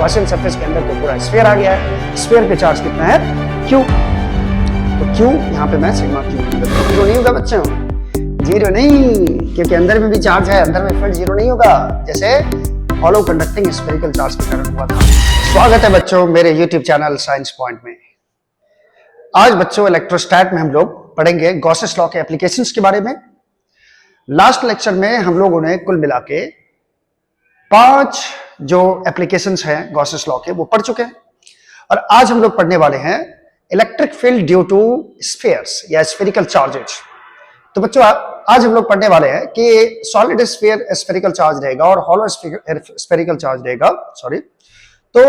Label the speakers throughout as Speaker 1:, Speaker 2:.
Speaker 1: Gaussian surface के अंदर तो पूरा स्फीयर आ गया है। स्फीयर पे चार्ज कितना है? Q। तो Q यहाँ पे मैं सिग्मा Q जीरो नहीं होगा बच्चों, जीरो नहीं, क्योंकि अंदर में भी चार्ज है, अंदर में फील्ड जीरो नहीं होगा, जैसे हॉलो कंडक्टिंग स्फेरिकल चार्ज के कारण हुआ था। स्वागत है बच्चों मेरे YouTube चैनल साइंस पॉइंट में। आज बच्चों इलेक्ट्रोस्टैट में हम लोग पढ़ेंगे गॉसेस लॉ के एप्लीकेशंस के बारे में। लास्ट लेक्चर में हम लोगों ने कुल मिला के 5 जो एप्लीकेशंस हैं गॉसेस लॉ के वो पढ़ चुके हैं, और आज हम लोग पढ़ने वाले हैं electric field due to spheres या स्फेरिकल चार्जेज। तो बच्चों आज हम लोग पढ़ने वाले हैं कि सॉलिड स्फीयर स्फेरिकल चार्ज रहेगा और हॉलो स्फेरिकल चार्ज रहेगा, सॉरी, तो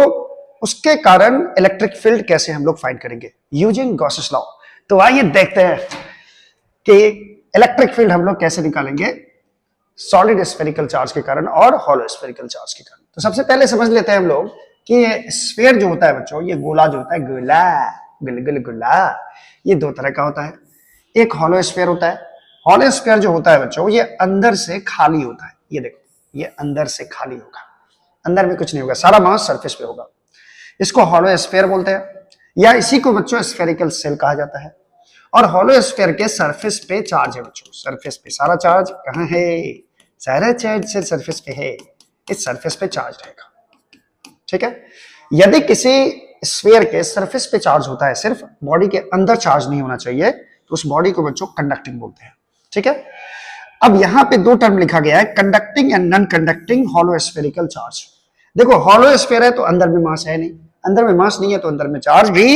Speaker 1: उसके कारण इलेक्ट्रिक फील्ड कैसे हम लोग फाइंड करेंगे यूजिंग गॉसेस लॉ। तो आइए देखते हैं कि इलेक्ट्रिक फील्ड हम लोग कैसे निकालेंगे सॉलिड स्फेरिकल चार्ज के कारण और हॉलो स्फेरिकल चार्ज के कारण। तो सबसे पहले समझ लेते हैं हम लोग कि स्फीयर जो होता है बच्चों, ये गोला जो होता है, गोला गुल गुला, ये 2 तरह का होता है। एक हॉलो स्फीयर होता है। हॉलो स्फीयर जो होता है बच्चों, ये अंदर से खाली होता है। ये देखो, ये अंदर से खाली होगा, अंदर में कुछ नहीं होगा, सारा मास सरफेस पे होगा। इसको हॉलो स्फीयर बोलते हैं, या इसी को बच्चों स्फेरिकल सेल कहा जाता है। और हॉलो स्फीयर के सरफेस पे चार्ज है बच्चों, सरफेस पे सारा चार्ज कहाँ है? सारा चार्ज से सरफेस पे है, इस सरफेस पे चार्ज रहेगा, ठीक है। यदि किसी स्फीयर के सरफेस पे चार्ज होता है, सिर्फ बॉडी के अंदर चार्ज नहीं होना चाहिए, तो उस बॉडी को बच्चों कंडक्टिंग बोलते हैं, ठीक है। अब यहां पे 2 टर्म लिखा गया है, conducting and non conducting hollow spherical charge. देखो हॉलो स्फीयर है तो अंदर में मास है नहीं, अंदर में मास नहीं है तो अंदर में चार्ज भी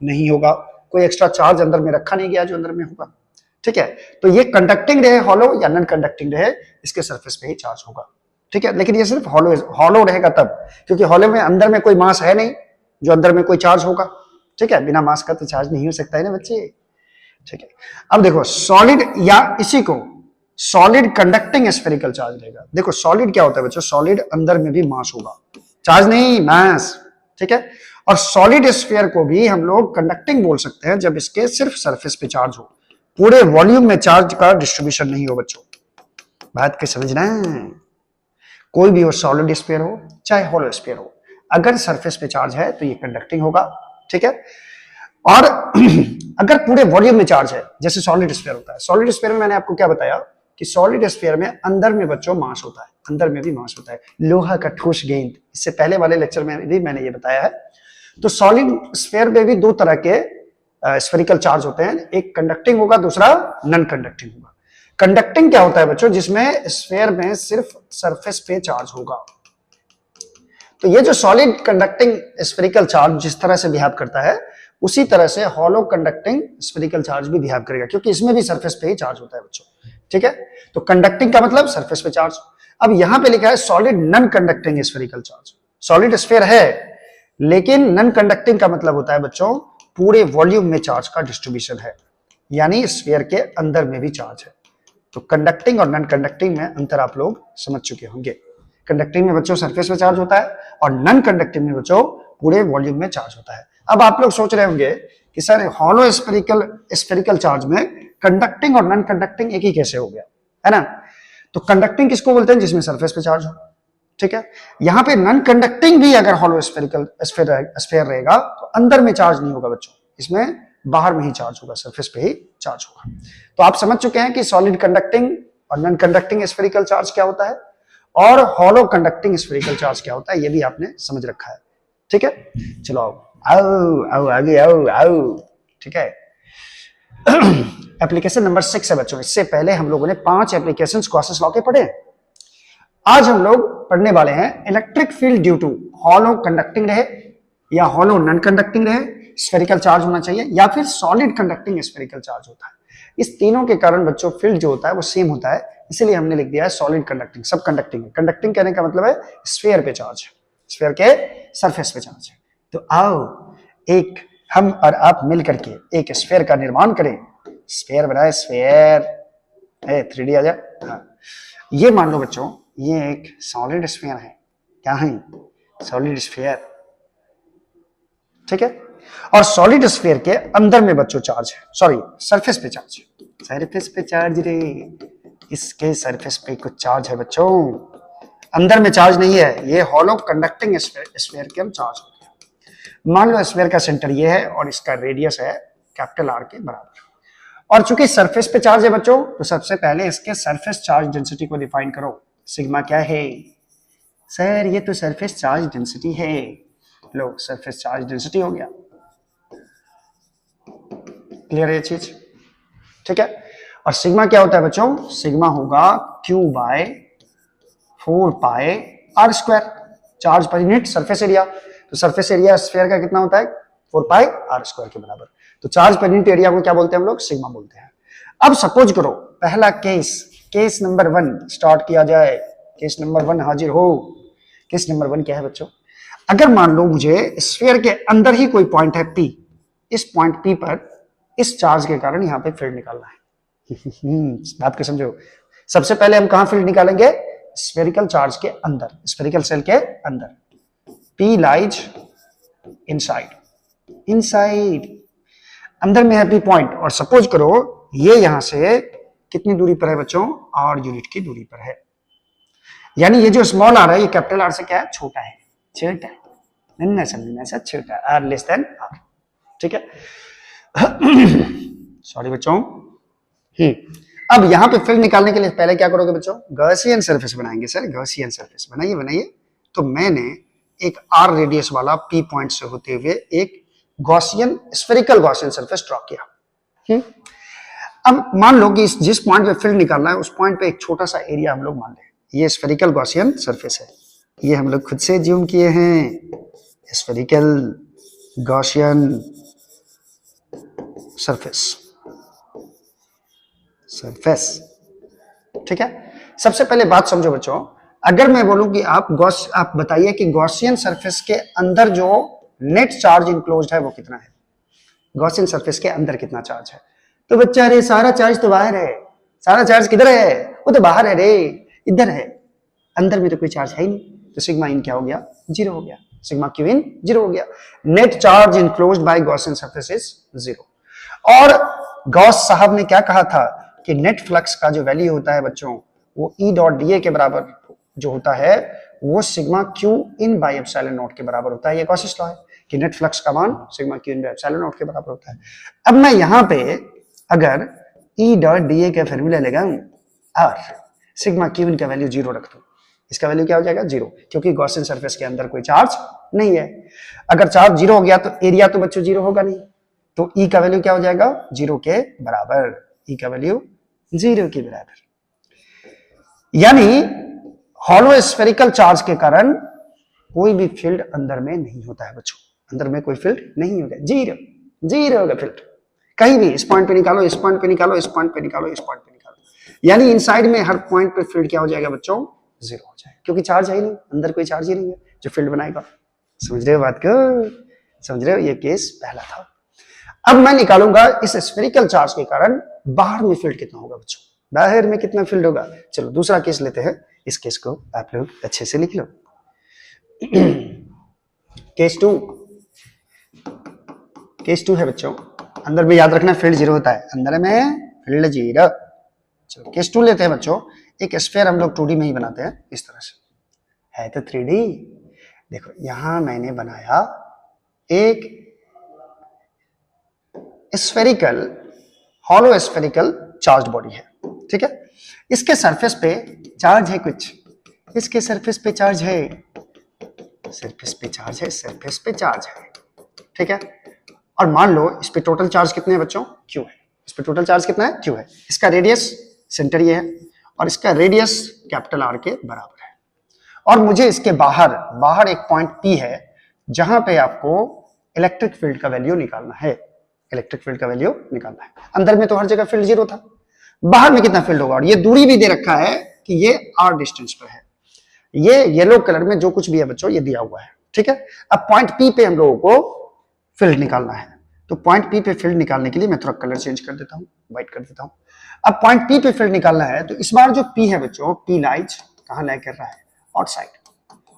Speaker 1: नहीं होगा, कोई एक्स्ट्रा चार्ज अंदर में रखा नहीं गया जो अंदर में होगा, ठीक है। तो ये कंडक्टिंग रहे हॉलो या नॉन कंडक्टिंग रहे, इसके सरफेस पे ही चार्ज होगा, ठीक है। लेकिन ये सिर्फ हॉलो रहेगा तब, क्योंकि हॉलो में अंदर में कोई मास है नहीं जो अंदर में कोई चार्ज होगा, ठीक है। बिना मास का तो चार्ज नहीं हो सकता है ना बच्चे, ठीक है। अब देखो सॉलिड या इसी को सॉलिड कंडक्टिंग स्फेरिकल चार्ज रहेगा। देखो सॉलिड क्या होता है बच्चों, सॉलिड अंदर में भी मास होगा, चार्ज नहीं, मास, ठीक है। और सॉलिड स्फीयर को भी हम लोग कंडक्टिंग बोल सकते हैं जब इसके सिर्फ सरफेस पे चार्ज हो, पूरे वॉल्यूम में चार्ज का डिस्ट्रीब्यूशन नहीं हो बच्चों, बात के समझना है। कोई भी हो, सॉलिड स्फीयर हो चाहे हॉलो स्फीयर हो, अगर सरफेस पे चार्ज है तो ये कंडक्टिंग होगा, ठीक है। और अगर पूरे वॉल्यूम में चार्ज है, जैसे सॉलिड स्फीयर होता है, सॉलिड स्फीयर में मैंने आपको क्या बताया कि सॉलिड स्फीयर में अंदर में बच्चों मास होता है, अंदर में भी मास होता है, लोहा का ठोस गेंद, इससे पहले वाले लेक्चर में भी मैंने ये बताया है। तो सॉलिड स्फीयर में भी 2 तरह के स्फेरिकल चार्ज होते हैं, एक कंडक्टिंग होगा, दूसरा नॉन कंडक्टिंग होगा। कंडक्टिंग क्या होता है बच्चों, जिसमें स्फीयर में सिर्फ सरफेस पे चार्ज होगा। तो ये जो सॉलिड कंडक्टिंग स्फेरिकल चार्ज जिस तरह से बिहेव करता है, उसी तरह से हॉलो कंडक्टिंग स्फेरिकल चार्ज भी बिहेव करेगा, क्योंकि इसमें भी सरफेस पे ही चार्ज होता है बच्चों, ठीक है। तो कंडक्टिंग का मतलब सरफेस पे चार्ज। अब यहां पे लिखा है solid non conducting spherical charge. Solid sphere है लेकिन नॉन कंडक्टिंग का मतलब होता है बच्चों पूरे वॉल्यूम में चार्ज का डिस्ट्रीब्यूशन है, यानी स्फीयर के अंदर में भी चार्ज है। तो कंडक्टिंग और नॉन कंडक्टिंग में अंतर आप लोग समझ चुके होंगे। कंडक्टिंग में बच्चों सरफेस पे चार्ज होता है और नॉन कंडक्टिंग में बच्चों पूरे वॉल्यूम में चार्ज होता है। अब आप लोग सोच रहे होंगे कि सर हॉलो स्फेरिकल चार्ज में कंडक्टिंग और नॉन कंडक्टिंग एक ही कैसे हो गया, है ना। तो कंडक्टिंग किसको बोलते हैं, जिसमें सरफेस पे चार्ज हो, ठीक है। यहां पे नॉन कंडक्टिंग भी अगर हॉलो स्फीयर रहेगा तो अंदर में चार्ज नहीं होगा बच्चों, इसमें बाहर में ही चार्ज होगा, सरफेस पे ही चार्ज होगा। तो आप समझ चुके हैं कि सॉलिड कंडक्टिंग और नॉन कंडक्टिंग स्फेरिकल चार्ज क्या होता है और हॉलो कंडक्टिंग स्फेरिकल चार्ज क्या होता है, ये भी आपने समझ रखा है, ठीक है। चलो आओ आओ आगे आओ आओ, ठीक है। एप्लीकेशन नंबर 6 है बच्चों। इससे पहले हम लोगों ने 5 एप्लीकेशंस गॉसेस लॉ के पढ़े। आज हम लोग पढ़ने वाले हैं electric field due to hollow conducting रहे या हॉलो नॉन कंडक्टिंग रहे, स्फेरिकल चार्ज होना चाहिए, या फिर सॉलिड कंडक्टिंग स्फेरिकल चार्ज होता है। इस तीनों के कारण बच्चों फील्ड जो होता है वो सेम होता है, इसीलिए हमने लिख दिया है सॉलिड कंडक्टिंग। सब कंडक्टिंग है, कंडक्टिंग कहने का मतलब है स्फीयर पे चार्ज है, स्फीयर के सरफेस पे चार्ज है। तो आओ एक हम और आप मिल करके एक स्फीयर का निर्माण करें, स्फीयर बनाए, स्फीयर 3D आ जाए। हाँ, ये मान लो बच्चों ये एक सॉलिड स्फीयर है, क्या है, सॉलिड स्फीयर, ठीक है। और सॉलिड स्फीयर के अंदर में बच्चों चार्ज है, सॉरी सरफेस पे चार्ज है, सरफेस पे चार्ज रे, इसके सरफेस पे कुछ चार्ज है बच्चों, अंदर में चार्ज नहीं है, ये हॉलो कंडक्टिंग स्फीयर के हम चार्ज होते हैं। मान लो स्फीयर का सेंटर ये है और इसका रेडियस है कैपिटल आर के बराबर, और चूंकि सरफेस पे चार्ज है बच्चों, तो सबसे पहले इसके सरफेस चार्ज डेंसिटी को डिफाइन करो। सिग्मा क्या है सर? ये तो सरफेस चार्ज डेंसिटी है। लो सरफेस चार्ज डेंसिटी हो गया। क्लियर है ये चीज? ठीक है। और सिग्मा क्या होता है बच्चों? सिग्मा होगा Q by 4 pi R square, charge पर यूनिट सरफेस एरिया। तो सरफेस एरिया स्फीयर का कितना होता है? 4 पाए आर स्क्वायर के बराबर। तो चार्ज पर यूनिट एरिया को क्या बोलते हैं हम लोग? सिग्मा बोलते हैं। अब सपोज करो पहला केस नंबर 1 स्टार्ट किया जाए। केस नंबर 1 हाजिर हो। केस नंबर 1 क्या है बच्चों? अगर मान लो मुझे स्फीयर के अंदर ही कोई पॉइंट है P, इस पॉइंट P पर इस चार्ज के कारण यहां पे फील्ड निकालना है। बात को समझो। सबसे पहले हम कहां फील्ड निकालेंगे? स्फेरिकल चार्ज के अंदर, स्फेरिकल सेल के अंदर। P लाइज इनसाइड अंदर में है P पॉइंट, और सपोज करो ये यहां से कितनी दूरी पर है बच्चों? R यूनिट की दूरी पर है। यानी ये जो स्मॉल आर है ये कैपिटल आर से क्या है? छोटा है, छोटा नन्ना समझना सा छोटा, आर लेस देन आर। ठीक है। सॉरी बच्चों। अब यहां पे फील्ड निकालने के लिए पहले क्या करोगे बच्चों? गॉसियन सरफेस बनाएंगे। सर गॉसियन सरफेस बनाइए। तो मैंने एक आर रेडियस वाला P पॉइंट से होते हुए एक Gaussian spherical Gaussian surface draw किया। अब मान लो कि जिस पॉइंट पे फील्ड निकालना है उस पॉइंट पे एक छोटा सा एरिया हम लोग मान लें ये स्फेरिकल गॉसियन सरफेस है। ये हम लोग खुद से ज्यूम किए हैं, स्फेरिकल गॉसियन सरफेस। ठीक है। सबसे पहले बात समझो बच्चों, अगर मैं बोलूं कि आप बताइए कि गॉसियन सरफेस के अंदर जो नेट चार्ज इंक्लोज्ड है वो कितना है? गॉसियन सरफेस के अंदर कितना चार्ज है? तो बच्चा अरे सारा चार्ज तो बाहर है। सारा चार्ज किधर है? वो तो बाहर है रे, इधर है, अंदर में तो कोई चार्ज है ही नहीं। तो सिग्मा इन क्या हो गया? 0 हो गया। सिग्मा क्यू इन 0 हो गया। Net charge enclosed bye Gaussian surface is 0। और गॉस साहब ने क्या कहा था कि नेट फ्लक्स का जो वैल्यू होता है बच्चों वो E डॉट डी के बराबर जो होता है वो sigma q in by epsilon naught के बराबर होता है। ये गॉसियस लॉ है कि नेट फ्लक्स का मान sigma q in by epsilon naught के बराबर होता है। अब मैं यहां पे अगर E डॉट डी का फॉर्मूला लगाऊं और सिग्मा क्यू इन का वैल्यू 0 रख दूं, इसका वैल्यू क्या हो जाएगा? 0, क्योंकि गॉसियन सरफेस के अंदर कोई चार्ज नहीं है। अगर चार्ज 0 हो गया तो एरिया तो बच्चों 0 होगा नहीं, तो E का वैल्यू क्या हो जाएगा? 0 के बराबर। E का वैल्यू 0 के बराबर। यानी हॉलो स्फेरिकल चार्ज के कारण कोई भी फील्ड अंदर में नहीं होता है बच्चों। अंदर में कोई फील्ड नहीं होगा, 0 होगा फील्ड। कहीं भी इस पॉइंट पे निकालो, इस पॉइंट पे निकालो, इस पॉइंट पे निकालो, इस पॉइंट पे निकालो, यानी इनसाइड में हर पॉइंट पे फील्ड क्या हो जाएगा बच्चों? 0 हो जाएगा, क्योंकि चार्ज है ही नहीं, अंदर कोई चार्ज ही नहीं है जो फील्ड बनाएगा। समझ रहे हो बात को? समझ रहे हो? ये केस पहला था। अब मैं निकालूंगा इस स्फेरिकल चार्ज के कारण बाहर में फील्ड कितना होगा बच्चों? बाहर में कितना फील्ड होगा? चलो दूसरा केस लेते हैं। इस केस को आप लोग अच्छे से लिख लो। केस टू है बच्चों। अंदर में याद रखना फील्ड 0 होता है, अंदर में फील्ड 0। चलो केस 2 लेते हैं बच्चों। एक स्फीयर हम लोग 2D में ही बनाते हैं इस तरह से, है तो 3D। देखो यहां मैंने बनाया एक spherical hollow spherical charge body है। ठीक है। इसके सरफेस पे चार्ज है कुछ, इसके सरफेस पे चार्ज है, सरफेस पे चार्ज है, सरफेस पे चार्ज है। ठीक है। और मान लो इस पे टोटल चार्ज कितने हैं बच्चों? Q है। इस पे टोटल चार्ज कितना है? Q है। इसका रेडियस सेंटर ये है और इसका रेडियस कैपिटल R के बराबर है। और मुझे इसके बाहर एक पॉइंट P है जहां पे आपको इलेक्ट्रिक फील्ड का वैल्यू निकालना है। इलेक्ट्रिक फील्ड का वैल्यू निकालना है। अंदर में तो हर जगह फील्ड 0 था, बाहर में कितना फील्ड होगा? और ये दूरी भी दे रखा है कि ये R डिस्टेंस पर है। ये येलो कलर में जो कुछ भी है बच्चों ये दिया हुआ है। ठीक है। अब पॉइंट P पे हम लोगों को फील्ड निकालना है, तो पॉइंट P पे फील्ड निकालने के लिए मैं थोड़ा कलर चेंज कर देता हूं, व्हाइट कर देता हूं। अब पॉइंट P पे फील्ड निकालना है तो इस बार जो P है बच्चों, P लाइज कहां लाई कर रहा है? आउटसाइड।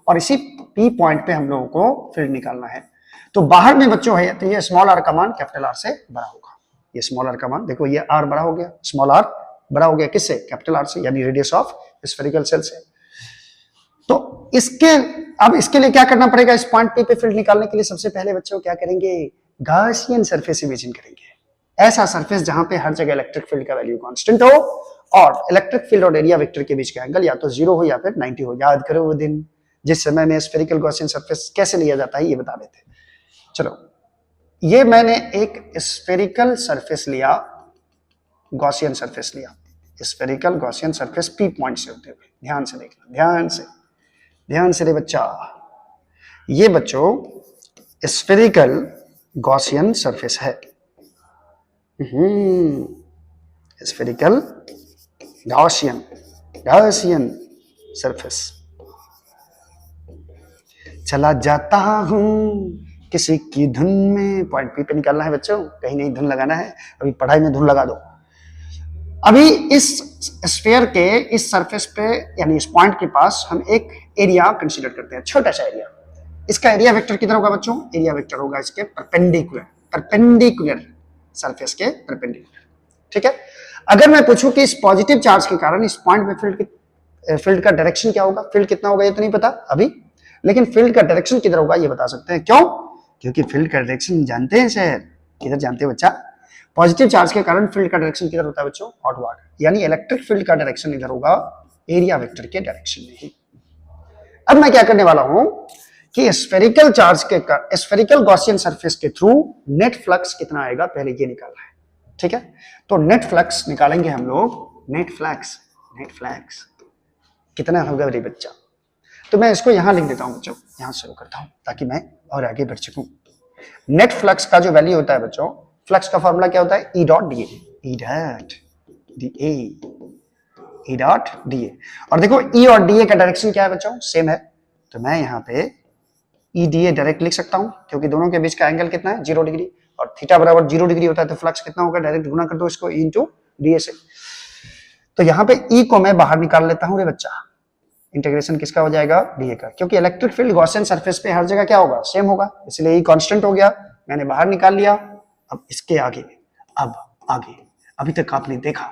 Speaker 1: और इसी P पॉइंट पे हम लोगों को फील्ड निकालना है। तो बाहर में बच्चों है तो ये स्मॉल r का मान कैपिटल R से बड़ा होगा। ये स्मॉल r का मान देखो, ये r बड़ा हो गया, स्मॉल r बड़ा हो गया किससे? कैपिटल R से, यानी रेडियस ऑफ स्फेरिकल सेल से। तो अब इसके लिए क्या करना पड़ेगा? इस पॉइंट पी पे फील्ड निकालने के लिए सबसे पहले बच्चों क्या करेंगे? गॉसियन सरफेस इमेजिन करेंगे। ऐसा सरफेस जहां पे हर जगह इलेक्ट्रिक फील्ड का वैल्यू कांस्टेंट हो और इलेक्ट्रिक फील्ड और एरिया वेक्टर के बीच का एंगल या तो 0 हो या फिर 90 हो। याद करो वो दिन जिस समय में स्फेरिकल गॉसियन सरफेस कैसे लिया जाता है ये बता रहे थे। चलो, ये मैंने एक स्फेरिकल सरफेस लिया, गॉसियन सरफेस लिया, spherical Gaussian surface P point से होते हुए। ध्यान से देखना, ध्यान से रे बच्चा। ये बच्चों स्फेरिकल गॉसियन सरफेस है। Spherical Gaussian surface. चला जाता हूं किसी की धुन में, पॉइंट पी पे निकालना है बच्चों, कहीं नहीं धुन लगाना है। अभी पढ़ाई में धुन लगा दो। अभी इस स्फीयर के इस सरफेस पे यानी इस पॉइंट के पास हम एक एरिया कंसीडर करते हैं, छोटा सा एरिया। इसका एरिया वेक्टर किधर होगा बच्चों? एरिया वेक्टर होगा इसके परपेंडिकुलर सरफेस के परपेंडिकुलर। ठीक है। अगर मैं पूछूं कि इस पॉजिटिव चार्ज के कारण इस पॉइंट में फील्ड का डायरेक्शन क्या होगा, फील्ड कितना होगा ये तो नहीं पता अभी, लेकिन फील्ड का डायरेक्शन किधर होगा ये बता सकते हैं। क्यों? क्योंकि फील्ड का डायरेक्शन जानते हैं सर, किधर जानते हैं बच्चा? पॉजिटिव चार्ज के कारण फील्ड का डायरेक्शन किधर होता है बच्चों? आउटवर्ड, यानी इलेक्ट्रिक फील्ड का डायरेक्शन इधर होगा एरिया वेक्टर के डायरेक्शन में ही। अब मैं क्या करने वाला हूं कि स्फेरिकल गॉसियन सरफेस के थ्रू नेट फ्लक्स कितना आएगा पहले ये निकालना है। ठीक है, तो नेट फ्लक्स निकालेंगे हम लोग। नेट फ्लक्स कितना होगा मेरे बच्चा? तो मैं इसको यहां लिख देता हूं बच्चों, यहां शुरू करता हूं ताकि मैं और आगे बढ़ सकूं। नेट फ्लक्स का जो वैल्यू होता है बच्चों, फ्लक्स का फॉर्मूला क्या होता है? E dot DA. और देखो E और डीए का डायरेक्शन क्या है बच्चों? सेम है। तो मैं यहाँ पे E डीए डायरेक्ट लिख सकता हूँ क्योंकि दोनों के बीच का एंगल कितना है? 0 डिग्री। और थीटा बराबर 0 डिग्री होता है तो फ्लक्स कितना होगा? डायरेक्ट गुना कर दो इसको E इंटू डीए से। तो यहाँ पे E को मैं बाहर निकाल लेता हूँ रे बच्चा। इंटीग्रेशन किसका हो जाएगा? डीए का, क्योंकि इलेक्ट्रिक फील्ड गॉसियन सरफेस पे हर जगह क्या होगा? सेम होगा, इसलिए E कांस्टेंट हो गया। मैंने बाहर निकाल लिया। अब इसके आगे अभी तक आपने देखा,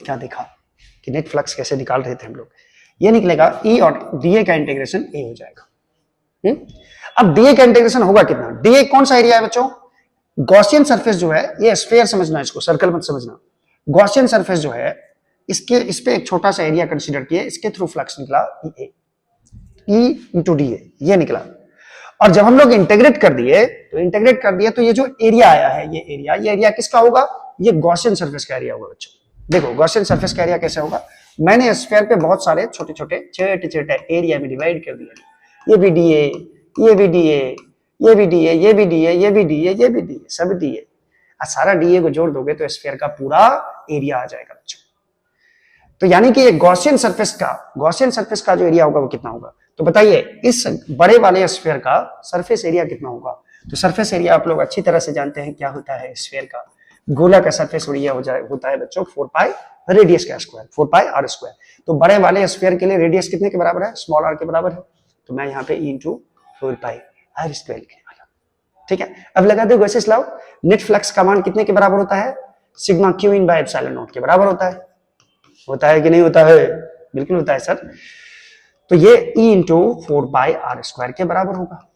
Speaker 1: क्या देखा कि नेट फ्लक्स कैसे निकाल रहे थे हम लोग। ये निकलेगा E और डीए का इंटीग्रेशन A हो जाएगा। अब डीए का इंटीग्रेशन होगा कितना? डीए कौन सा एरिया है बच्चों? गॉसियन सरफेस जो है, ये स्फीयर समझना, इसको सर्कल मत समझना। गॉसियन सरफेस जो है इस पे एक छोटा सा एरिया कंसीडर किए, इसके थ्रू फ्लक्स निकला E इंटू डीए, ये निकला। और जब हम लोग इंटीग्रेट कर दिए तो ये जो एरिया आया है, ये एरिया किसका होगा? ये गॉसियन सरफेस का एरिया होगा बच्चों। देखो गॉसियन सरफेस का एरिया कैसे होगा? मैंने स्फीयर पे बहुत सारे छोटे एरिया में डिवाइड कर दिया। ये भी डीए, ये भी डीए, ये भी डीए, ये भी डीए, ये भी डीए, ये भी डीए, सब डीए। सारा डीए को जोड़ दोगे तो स्फीयर का पूरा एरिया आ जाएगा बच्चों। तो यानी कि गॉसियन सरफेस का जो एरिया होगा वो कितना होगा? तो बताइए इस बड़े वाले स्फीयर का सरफेस एरिया कितना होगा? तो सरफेस एरिया आप लोग अच्छी तरह से जानते हैं क्या होता है। स्फीयर का गोला का सरफेस एरिया होता है बच्चों 4 पाई रेडियस का स्क्वायर, 4 पाई आर स्क्वायर। तो बड़े वाले स्फीयर के लिए रेडियस कितने के बराबर है? स्मॉल आर के बराबर है। तो मैं यहाँ पे E into 4 pi are square लिखने वाला। ठीक है, अब लगा दो गॉसेस लॉ। नेट फ्लक्स का मान कितने के बराबर होता है? Sigma q in by epsilon naught के बराबर होता है कि नहीं होता है? बिल्कुल होता है सर। तो ये E into 4 pi are square के बराबर होगा।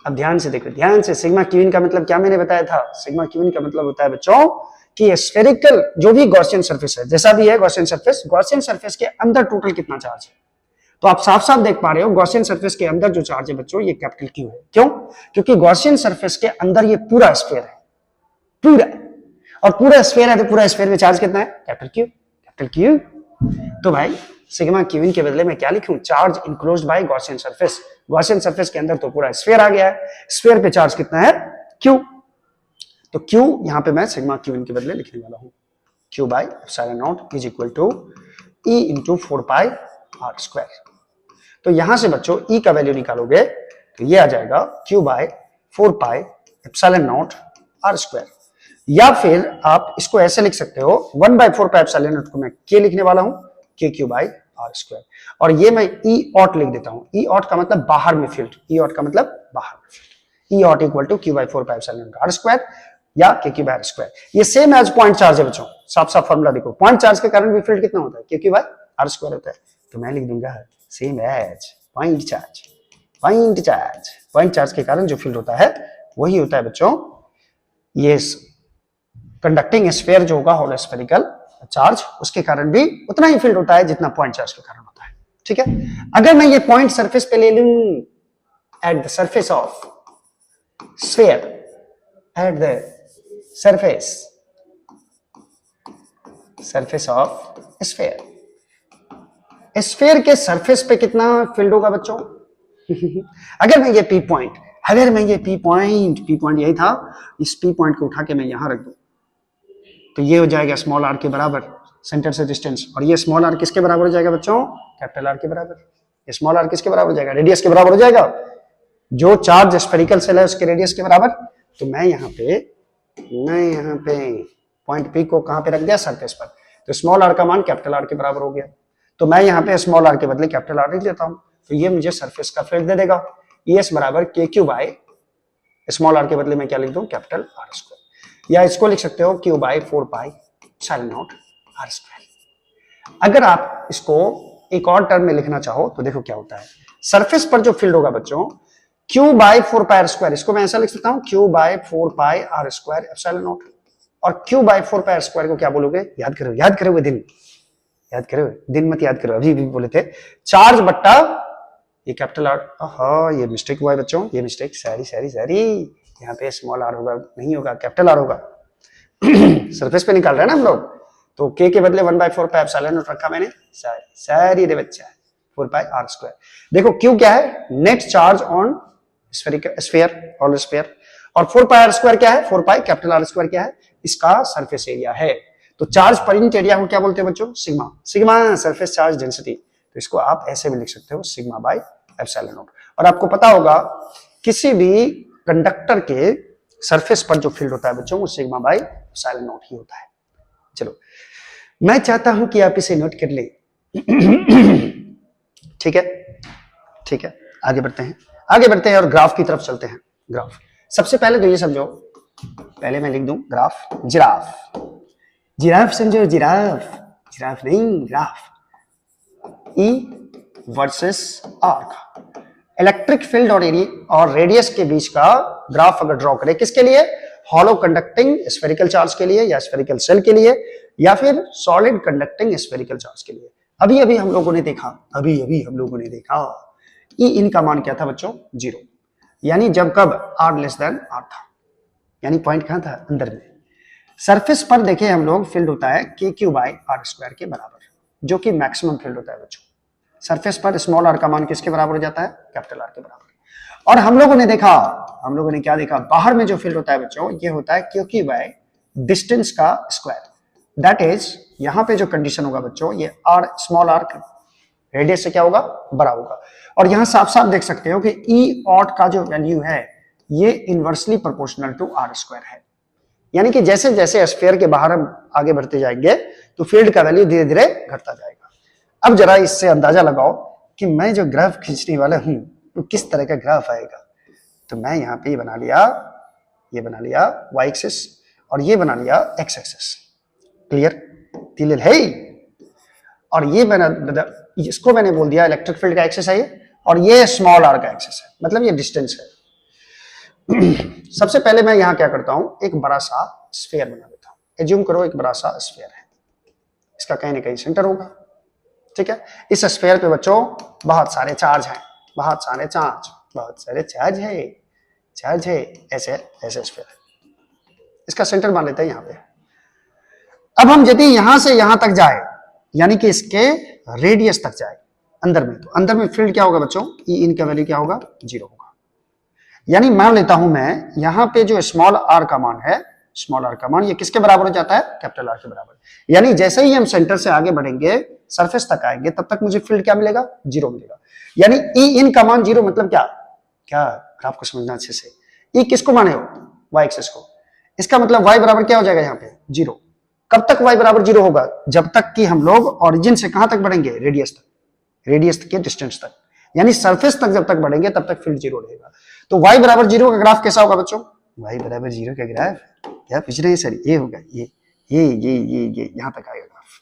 Speaker 1: अब ध्यान से देखो, ध्यान से। सिग्मा क्यू इन का मतलब क्या मैंने बताया था? सिग्मा क्यू इन का मतलब होता है बच्चों कि स्फेरिकल जो भी गॉसियन सरफेस है, जैसा भी है गॉसियन सरफेस के अंदर टोटल कितना चार्ज है। तो आप साफ साफ देख पा रहे हो गॉसियन सरफेस के अंदर जो चार्ज है बच्चों ये कैपिटल क्यू है। क्यों? क्योंकि गॉसियन सरफेस के अंदर ये पूरा स्फीयर है, पूरा। और पूरा स्फीयर है तो पूरा स्फीयर में चार्ज कितना है? Capital Q. तो भाई सिग्मा क्यू इन के बदले में क्या लिखूं? Charge enclosed bye Gaussian surface. Gaussian surface के अंदर तो पूरा स्फीयर आ गया है। स्फीयर पे चार्ज कितना है? क्यू। तो क्यू यहां पे मैं सिग्मा क्यू इन के बदले लिखने वाला हूं Q by epsilon naught is equal to E into 4 pi are square. तो यहां से बच्चों E का वैल्यू निकालोगे तो ये आ जाएगा Q by 4 pi epsilon naught are square. या फिर आप इसको ऐसे लिख सकते हो 1 बाय 4 पाई एप्सिलॉन नॉट को मैं के लिखने वाला हूं के क्यू बाय आर स्क्वायर। और ये मैं E ऑट लिख देता हूं। E ऑट का मतलब बाहर में फील्ड, E ऑट का मतलब बाहर में field. E out equal to Q by 4 pi epsilon naught are square या K Q by are square. ये सेम एज पॉइंट चार्ज है बच्चों। साफ साफ फॉर्मूला देखो, पॉइंट चार्ज के कारण भी फील्ड कितना होता है? के क्यू बाय आर स्क्वायर होता है। तो मैं लिख दूंगा same as point charge. Point charge के कारण जो फील्ड होता है वही होता है बच्चों ये कंडक्टिंग स्फीयर जो होगा होलो स्फेरिकल चार्ज, उसके कारण भी उतना ही फील्ड होता है जितना पॉइंट चार्ज के कारण होता है। ठीक है, अगर मैं ये पॉइंट सरफेस पे ले लूं at the surface of sphere, at the surface of sphere के सरफेस पे कितना फील्ड होगा बच्चों? अगर मैं ये पी पॉइंट यही था, इस पी पॉइंट को उठा के मैं यहां रख दूं तो ये हो जाएगा स्मॉल आर के बराबर सेंटर से डिस्टेंस, और ये स्मॉल आर किसके बराबर हो जाएगा बच्चों? कैपिटल आर के बराबर। ये स्मॉल आर किसके बराबर हो जाएगा? रेडियस के बराबर हो जाएगा, जो चार्ज स्फेरिकल सेल है उसके रेडियस के बराबर। तो मैं यहाँ पे पॉइंट पी को कहां पे रख दिया? सरफेस पर। तो स्मॉल आर का मान कैपिटल आर के बराबर हो गया, तो मैं यहाँ पे स्मॉल आर के बदले कैपिटल आर लिख लेता हूं, तो ये मुझे सरफेस का फील्ड दे देगा। ES बराबर के क्यू बाय स्मॉल आर के बदले मैं क्या लिख दूं? कैपिटल आर स्क्वायर, या इसको लिख सकते हो Q by 4 pi epsilon naught are square. अगर आप इसको एक और टर्म में लिखना चाहो तो देखो क्या होता है, सरफेस पर जो फील्ड होगा बच्चों Q by 4 pi are square, इसको मैं ऐसा लिख सकता हूं Q by 4 pi are square epsilon naught. और Q by 4 pi are square को क्या बोलोगे? याद करो दिन मत याद करो, अभी भी बोले थे चार्ज बट्टा ये कैपिटल आर। हाँ ये मिस्टेक हुआ है बच्चों, ये मिस्टेक, सॉरी यहाँ पे स्मॉल आर होगा, नहीं होगा, कैपिटल आर होगा। सरफेस पे निकाल रहे हैं ना हम लोग, तो के बदले 1/4 पाई एप्सिलॉन नॉट रखा मैंने। सारी रे बच्चा 4 पाई आर स्क्वायर। देखो क्यू क्या है? Net charge on sphere, hollow sphere, और 4 पाई आर स्क्वायर क्या है? 4 पाई कैपिटल आर स्क्वायर क्या है? इसका सरफेस एरिया है। तो चार्ज पर यूनिट एरिया को क्या बोलते हैं बच्चों? Sigma surface charge density. तो इसको आप ऐसे भी लिख सकते हो सिग्मा बाय एप्सिलॉन नॉट। और आपको पता होगा किसी भी कंडक्टर के सरफेस पर जो फील्ड होता है बच्चों वो सिग्मा बाय एप्सिलॉन नॉट ही होता है। चलो मैं चाहता हूं कि आप इसे नोट कर ले। ठीक है, आगे बढ़ते हैं और ग्राफ की तरफ चलते हैं। ग्राफ सबसे पहले तो ये समझो, पहले मैं लिख दूं ग्राफ, जिराफ समझो, जिराफ नहीं, ग्राफ। E वर्सेस R का इलेक्ट्रिक फील्ड और रेडियस के बीच का ग्राफ अगर ड्रॉ करें, किसके लिए? हॉलो कंडक्टिंग स्फेरिकल चार्ज के लिए, या स्फेरिकल सेल के लिए, या फिर सॉलिड कंडक्टिंग स्फेरिकल चार्ज के लिए। अभी हम लोगों ने देखा E इन का मान क्या था बच्चों? 0, यानी जब कब? R लेस देन R था, यानी पॉइंट कहां था? अंदर में। सरफेस पर देखे हम लोग फील्ड होता है के क्यू बाय आर स्क्वायर के बराबर, जो कि मैक्सिमम फील्ड होता है बच्चों। सरफेस पर स्मॉल आर का मान किसके बराबर हो जाता है? कैपिटल आर के बराबर। और हम लोगों ने क्या देखा? बाहर में जो फील्ड होता है बच्चों ये होता है क्यू क्यू बाय डिस्टेंस का स्क्वायर। दैट इज यहां पे जो कंडीशन होगा बच्चों, ये आर स्मॉल आर रेडियस से क्या होगा? बड़ा होगा। और यहां साफ देख सकते हो कि ई ऑट का जो वैल्यू है ये inversely proportional to are square है, यानी कि जैसे जैसे स्फीयर के बाहर हम आगे बढ़ते जाएंगे तो फील्ड का वैल्यू धीरे धीरे घटता जाएगा। अब जरा इससे अंदाजा लगाओ कि मैं जो ग्राफ खींचने वाला हूं तो किस तरह का ग्राफ आएगा। तो मैं यहाँ पे ये बना लिया y एक्सिस और ये बना लिया x एक्सिस। क्लियर है? और ये इसको मैंने बोल दिया इलेक्ट्रिक फील्ड का एक्सिस है ये, और ये स्मॉल आर का एक्सिस है, मतलब ये डिस्टेंस है। सबसे पहले मैं यहाँ क्या करता हूं, एक बड़ा सा स्फीयर बना देता हूं। एज्यूम करो एक बड़ा सा स्फीयर है, इसका कहीं ना कहीं सेंटर होगा। ठीक है, इस स्फीयर पे बच्चों बहुत सारे चार्ज हैं, बहुत सारे चार्ज है, ऐसे स्फीयर है। इसका सेंटर मान लेते हैं यहाँ पे। अब हम यदि यहां से यहां तक जाए, यानी कि इसके रेडियस तक जाए अंदर में, तो अंदर में फील्ड क्या होगा बच्चों? ई इन का वैल्यू क्या होगा? 0 होगा। यानी मान लेता हूं मैं यहां पे जो स्मॉल आर का मान है, स्मॉल आर का मान ये किसके बराबर हो जाता है? कैपिटल आर के बराबर। यानी जैसे ही हम सेंटर से आगे बढ़ेंगे, सरफेस तक आएंगे, तब तक मुझे फील्ड क्या मिलेगा? 0 मिलेगा। यानी ई इन का मान 0 मतलब क्या ग्राफ को समझना अच्छे से। ई किसको माने हो? y एक्सिस को। इसका मतलब y बराबर क्या हो जाएगा यहाँ पे? 0। कब तक y बराबर 0 होगा? जब तक कि हम लोग ओरिजिन से कहां तक बढ़ेंगे? रेडियस के डिस्टेंस तक, यानी सरफेस तक जब तक बढ़ेंगे तब तक फील्ड 0 रहेगा। तो y बराबर 0 का ग्राफ कैसा होगा बच्चों? y बराबर 0 का ग्राफ क्या पूछ रहे हैं सर? ये होगा, ये यहां तक आएगा ग्राफ।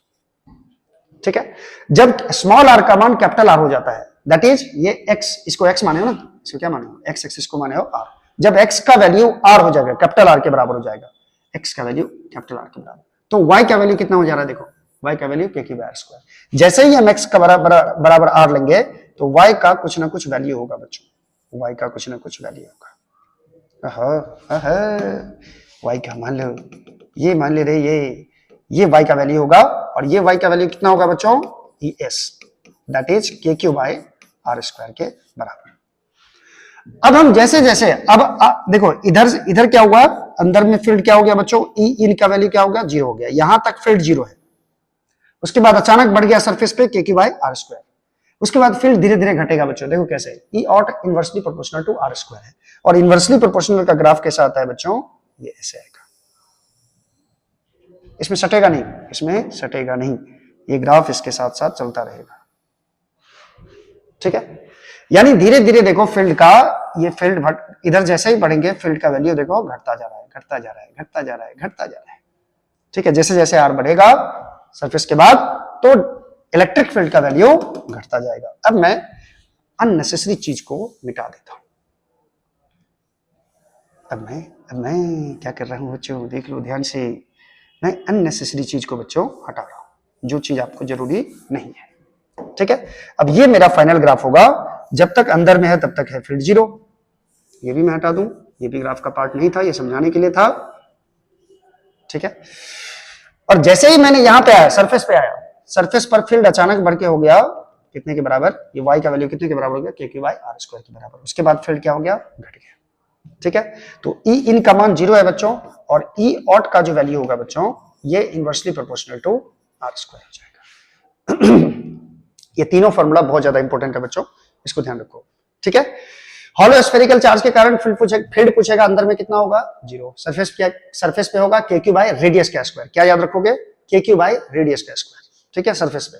Speaker 1: ठीक है, जब स्मॉल आर का मान कैपिटल आर हो जाता है, दैट इज ये एक्स, इसको एक्स माने हो ना, इसको क्या माने हो, एक्स एक्सिस को माने हो आर। जब एक्स का वैल्यू आर हो जाएगा, कैपिटल आर के बराबर हो जाएगा, एक्स का वैल्यू कैपिटल आर के बराबर, तो वाई का वैल्यू कितना हो जा रहा है, देखो वाई का वैल्यू के क्यू बाय आर स्क्वायर। जैसे ही हम एक्स का बराबर आर लेंगे तो वाई का कुछ ना कुछ वैल्यू होगा बच्चों, वाई का कुछ ना कुछ वैल्यू होगा। वाई का मान लो, ये मान ले रहे, ये वाई का वैल्यू होगा, और ये वाई का वैल्यू कितना होगा बच्चों, ई एस, दैट इज के क्यू बाय आर स्क्वायर के बराबर। अब हम जैसे जैसे देखो इधर क्या हुआ, अंदर में फील्ड क्या हो गया बच्चों, ई इन का वैल्यू क्या हो गया, 0 हो गया, यहां तक फील्ड 0 है। उसके बाद अचानक बढ़ गया सरफेस पे के क्यू बाय आर स्क्वायर, उसके बाद फील्ड धीरे धीरे घटेगा बच्चों, देखो कैसे, E ought inversely proportional to are square है, और इनवर्सली प्रोपोर्शनल का ग्राफ कैसा आता है बच्चों, ये ऐसे आएगा, इसमें सटेगा नहीं, इसमें सटेगा नहीं, ये ग्राफ इसके साथ साथ चलता रहेगा, ठीक है। यानी धीरे धीरे देखो फील्ड का, ये फील्ड इधर जैसे ही बढ़ेंगे फील्ड का वैल्यू देखो घटता जा रहा है, घटता जा रहा है, घटता जा रहा है, घटता जा रहा है, ठीक है। जैसे जैसे आर बढ़ेगा सरफेस के बाद तो इलेक्ट्रिक फील्ड का वैल्यू घटता जाएगा। अब मैं अननेसेसरी चीज को मिटा देता हूं। अब मैं क्या कर रहा हूं बच्चों, देख लो ध्यान से, मैं अननेसेसरी चीज को बच्चों हटा रहा हूं, जो चीज आपको जरूरी नहीं है, ठीक है। अब ये मेरा फाइनल ग्राफ होगा, जब तक अंदर में है तब तक है फील्ड 0, ये भी मैं हटा दूं, ये भी ग्राफ का पार्ट नहीं था, ये समझाने के लिए था, ठीक है। और जैसे ही मैंने यहां पे आया, सरफेस पे आया, सरफेस पर फील्ड अचानक बढ़ के हो गया कितने के बराबर, ये y का वैल्यू कितने के बराबर हो गया, k Q by are square के बराबर। उसके बाद फील्ड क्या हो गया, घट गया, ठीक है। तो ई इन का मान 0 है बच्चों, और ई ऑट का जो वैल्यू होगा बच्चों, ये inversely proportional to are square हो जाएगा। ये तीनों फॉर्मूला बहुत ज्यादा इंपॉर्टेंट है बच्चों, इसको ध्यान रखो, ठीक है। हॉलो स्फेरिकल चार्ज के कारण फील्ड पूछेगा अंदर में कितना होगा, 0। सरफेस पे होगा के क्यू बाय रेडियस का स्क्वायर, क्या याद रखोगे, के क्यू बाय रेडियस का स्क्वायर, ठीक है, सरफेस पे।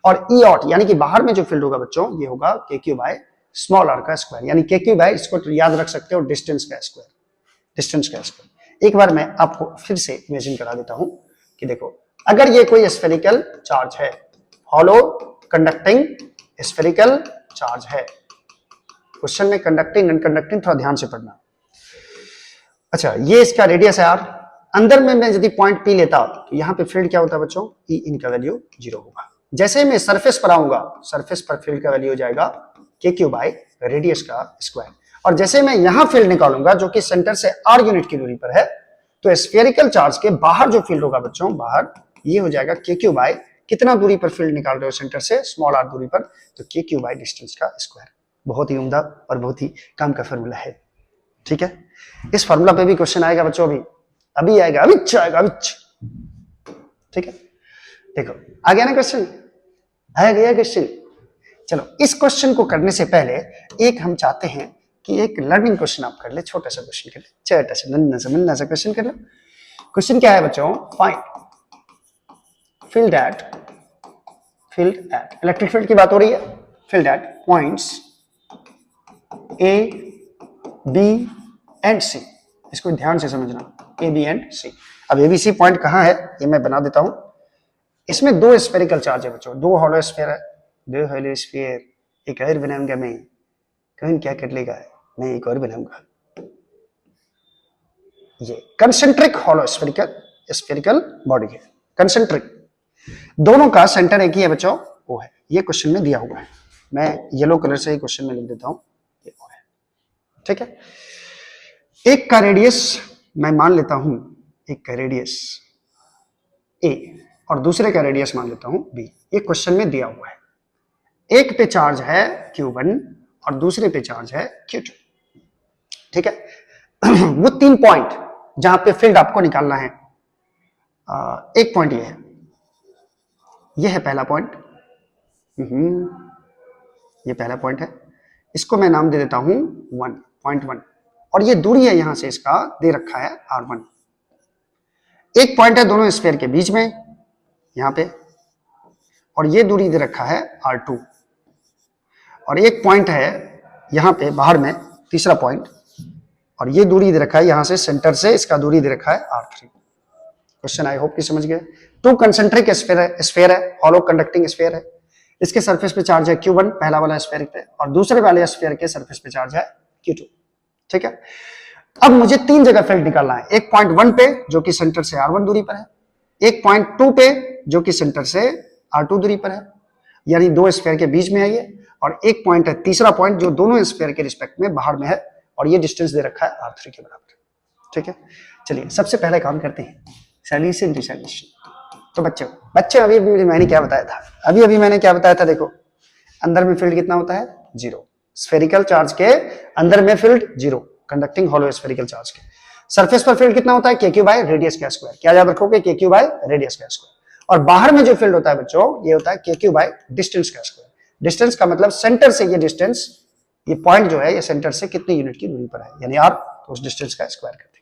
Speaker 1: और ई ऑट यानी कि बाहर में जो फील्ड होगा बच्चों, ये होगा के क्यू बाय स्मॉल आर का स्क्वायर, यानी के क्यू बाय, इसको याद रख सकते हो डिस्टेंस का स्क्वायर, डिस्टेंस का स्क्वायर। एक बार मैं आपको फिर से इमेजिन करा देता हूं कि देखो, अगर ये कोई स्फेरिकल चार्ज है, हॉलो कंडक्टिंग स्फेरिकल चार्ज है, क्वेश्चन में कंडक्टिंग अनकंडक्टिंग थोड़ा ध्यान से पढ़ना। अच्छा, ये इसका रेडियस है आर, अंदर में मैं यदि पॉइंट पी लेता तो यहां पे फील्ड क्या होता है बच्चों, ई इन का वैल्यू 0 होगा। जैसे मैं सरफेस पर आऊंगा, सरफेस पर फील्ड का वैल्यू हो जाएगा के क्यू बाय रेडियस का स्क्वायर, और जैसे मैं यहां फील्ड निकालूंगा जो कि सेंटर से आर यूनिट की दूरी पर है, तो स्फेरिकल चार्ज के बाहर जो फील्ड होगा बच्चों, बाहर ये हो जाएगा के क्यू बाय, कितना दूरी पर फील्ड निकाल रहे हो सेंटर से, स्मॉल आर दूरी पर, तो के क्यू बाय डिस्टेंस का स्क्वायर। बहुत ही उम्दा और बहुत ही काम का फॉर्मूला है, ठीक है। इस फॉर्मूला पे भी क्वेश्चन आएगा बच्चों, अभी आएगा, अभी आएगा, अभी, ठीक है। देखो आ गया ना क्वेश्चन, आ गया क्वेश्चन। चलो इस क्वेश्चन को करने से पहले एक हम चाहते हैं कि एक लर्निंग क्वेश्चन आप कर ले, छोटा सा क्वेश्चन कर ले, छोटा सा नन्ना सा क्वेश्चन कर लो। क्वेश्चन क्या है बच्चों, find field at electric field की बात हो रही है, field at points A B and C, इसको ध्यान से समझना, ए बी एंड सी। अब ए बी सी पॉइंट कहां है ये मैं बना देता हूं। इसमें दो स्फेरिकल चार्ज है बच्चों, दो हॉलो स्फीयर है, दो हॉलो स्फीयर, एक और बनाऊंगा मैं, कौन क्या कर लेगा, मैं एक और बनाऊंगा। ये कंसेंट्रिक हॉलो स्फेरिकल बॉडी है, कंसेंट्रिक, दोनों का सेंटर एक ही है बच्चों, वो है, ये क्वेश्चन में दिया हुआ है, मैं येलो कलर से ही क्वेश्चन में लिख देता हूं, ये वो है, ठीक है। एक का रेडियस मैं मान लेता हूं, एक का रेडियस ए और दूसरे का रेडियस मान लेता हूं बी, ये क्वेश्चन में दिया हुआ है। एक पे चार्ज है Q1 और दूसरे पे चार्ज है Q2, ठीक है। वो 3 पॉइंट जहां पे फील्ड आपको निकालना है, एक पॉइंट ये है, ये है पहला पॉइंट, ये पहला पॉइंट है, इसको मैं नाम दे देता हूं 1.1, और ये दूरी है यहां से इसका दे रखा है R1। एक पॉइंट है दोनों स्फीयर के बीच में यहां पे, और ये दूरी दे रखा है R2, और एक पॉइंट है यहां पे बाहर में, तीसरा पॉइंट, और ये दूरी दे रखा है यहां से सेंटर से, इसका दूरी दे रखा है R3। क्वेश्चन आई होप कि समझ गए। टू कंसेंट्रिक स्फीयर है, हॉलो कंडक्टिंग स्फीयर है। इसके सरफेस पे चार्ज है Q1 पहला वाला स्फीयर पे, और दूसरे वाले स्फीयर के सरफेस पे चार्ज है Q2। ठीक है, अब मुझे तीन जगह फील्ड निकालना है। एक पॉइंट 1 पे जो कि सेंटर से R1 दूरी पर है, एक पॉइंट 2 पे जो कि सेंटर से R2 दूरी पर है, यानी दो स्फीयर के बीच में है ये, और एक पॉइंट है तीसरा पॉइंट जो दोनों स्फीयर के रिस्पेक्ट में बाहर में है, और ये डिस्टेंस दे रखा है R3 के बराबर। ठीक है, चलिए सबसे पहले काम करते हैं सॉल्यूशन टू सॉल्यूशन। तो बच्चे अभी मैंने क्या बताया था, अभी मैंने क्या बताया था, देखो अंदर में फील्ड कितना होता है, 0। स्फेरिकल चार्ज के अंदर में field 0, conducting hollow spherical charge के। सरफेस पर फील्ड कितना होता है, KQ बाय रेडियस का स्क्वायर। क्या याद रखोगे, KQ बाय रेडियस का स्क्वायर। और बाहर में जो फील्ड होता है बच्चों, ये होता है KQ बाय डिस्टेंस का स्क्वायर। डिस्टेंस का मतलब सेंटर से ये डिस्टेंस, ये पॉइंट जो है ये सेंटर से कितनी यूनिट की दूरी पर है, यानी R, तो उस डिस्टेंस का स्क्वायर कर देंगे।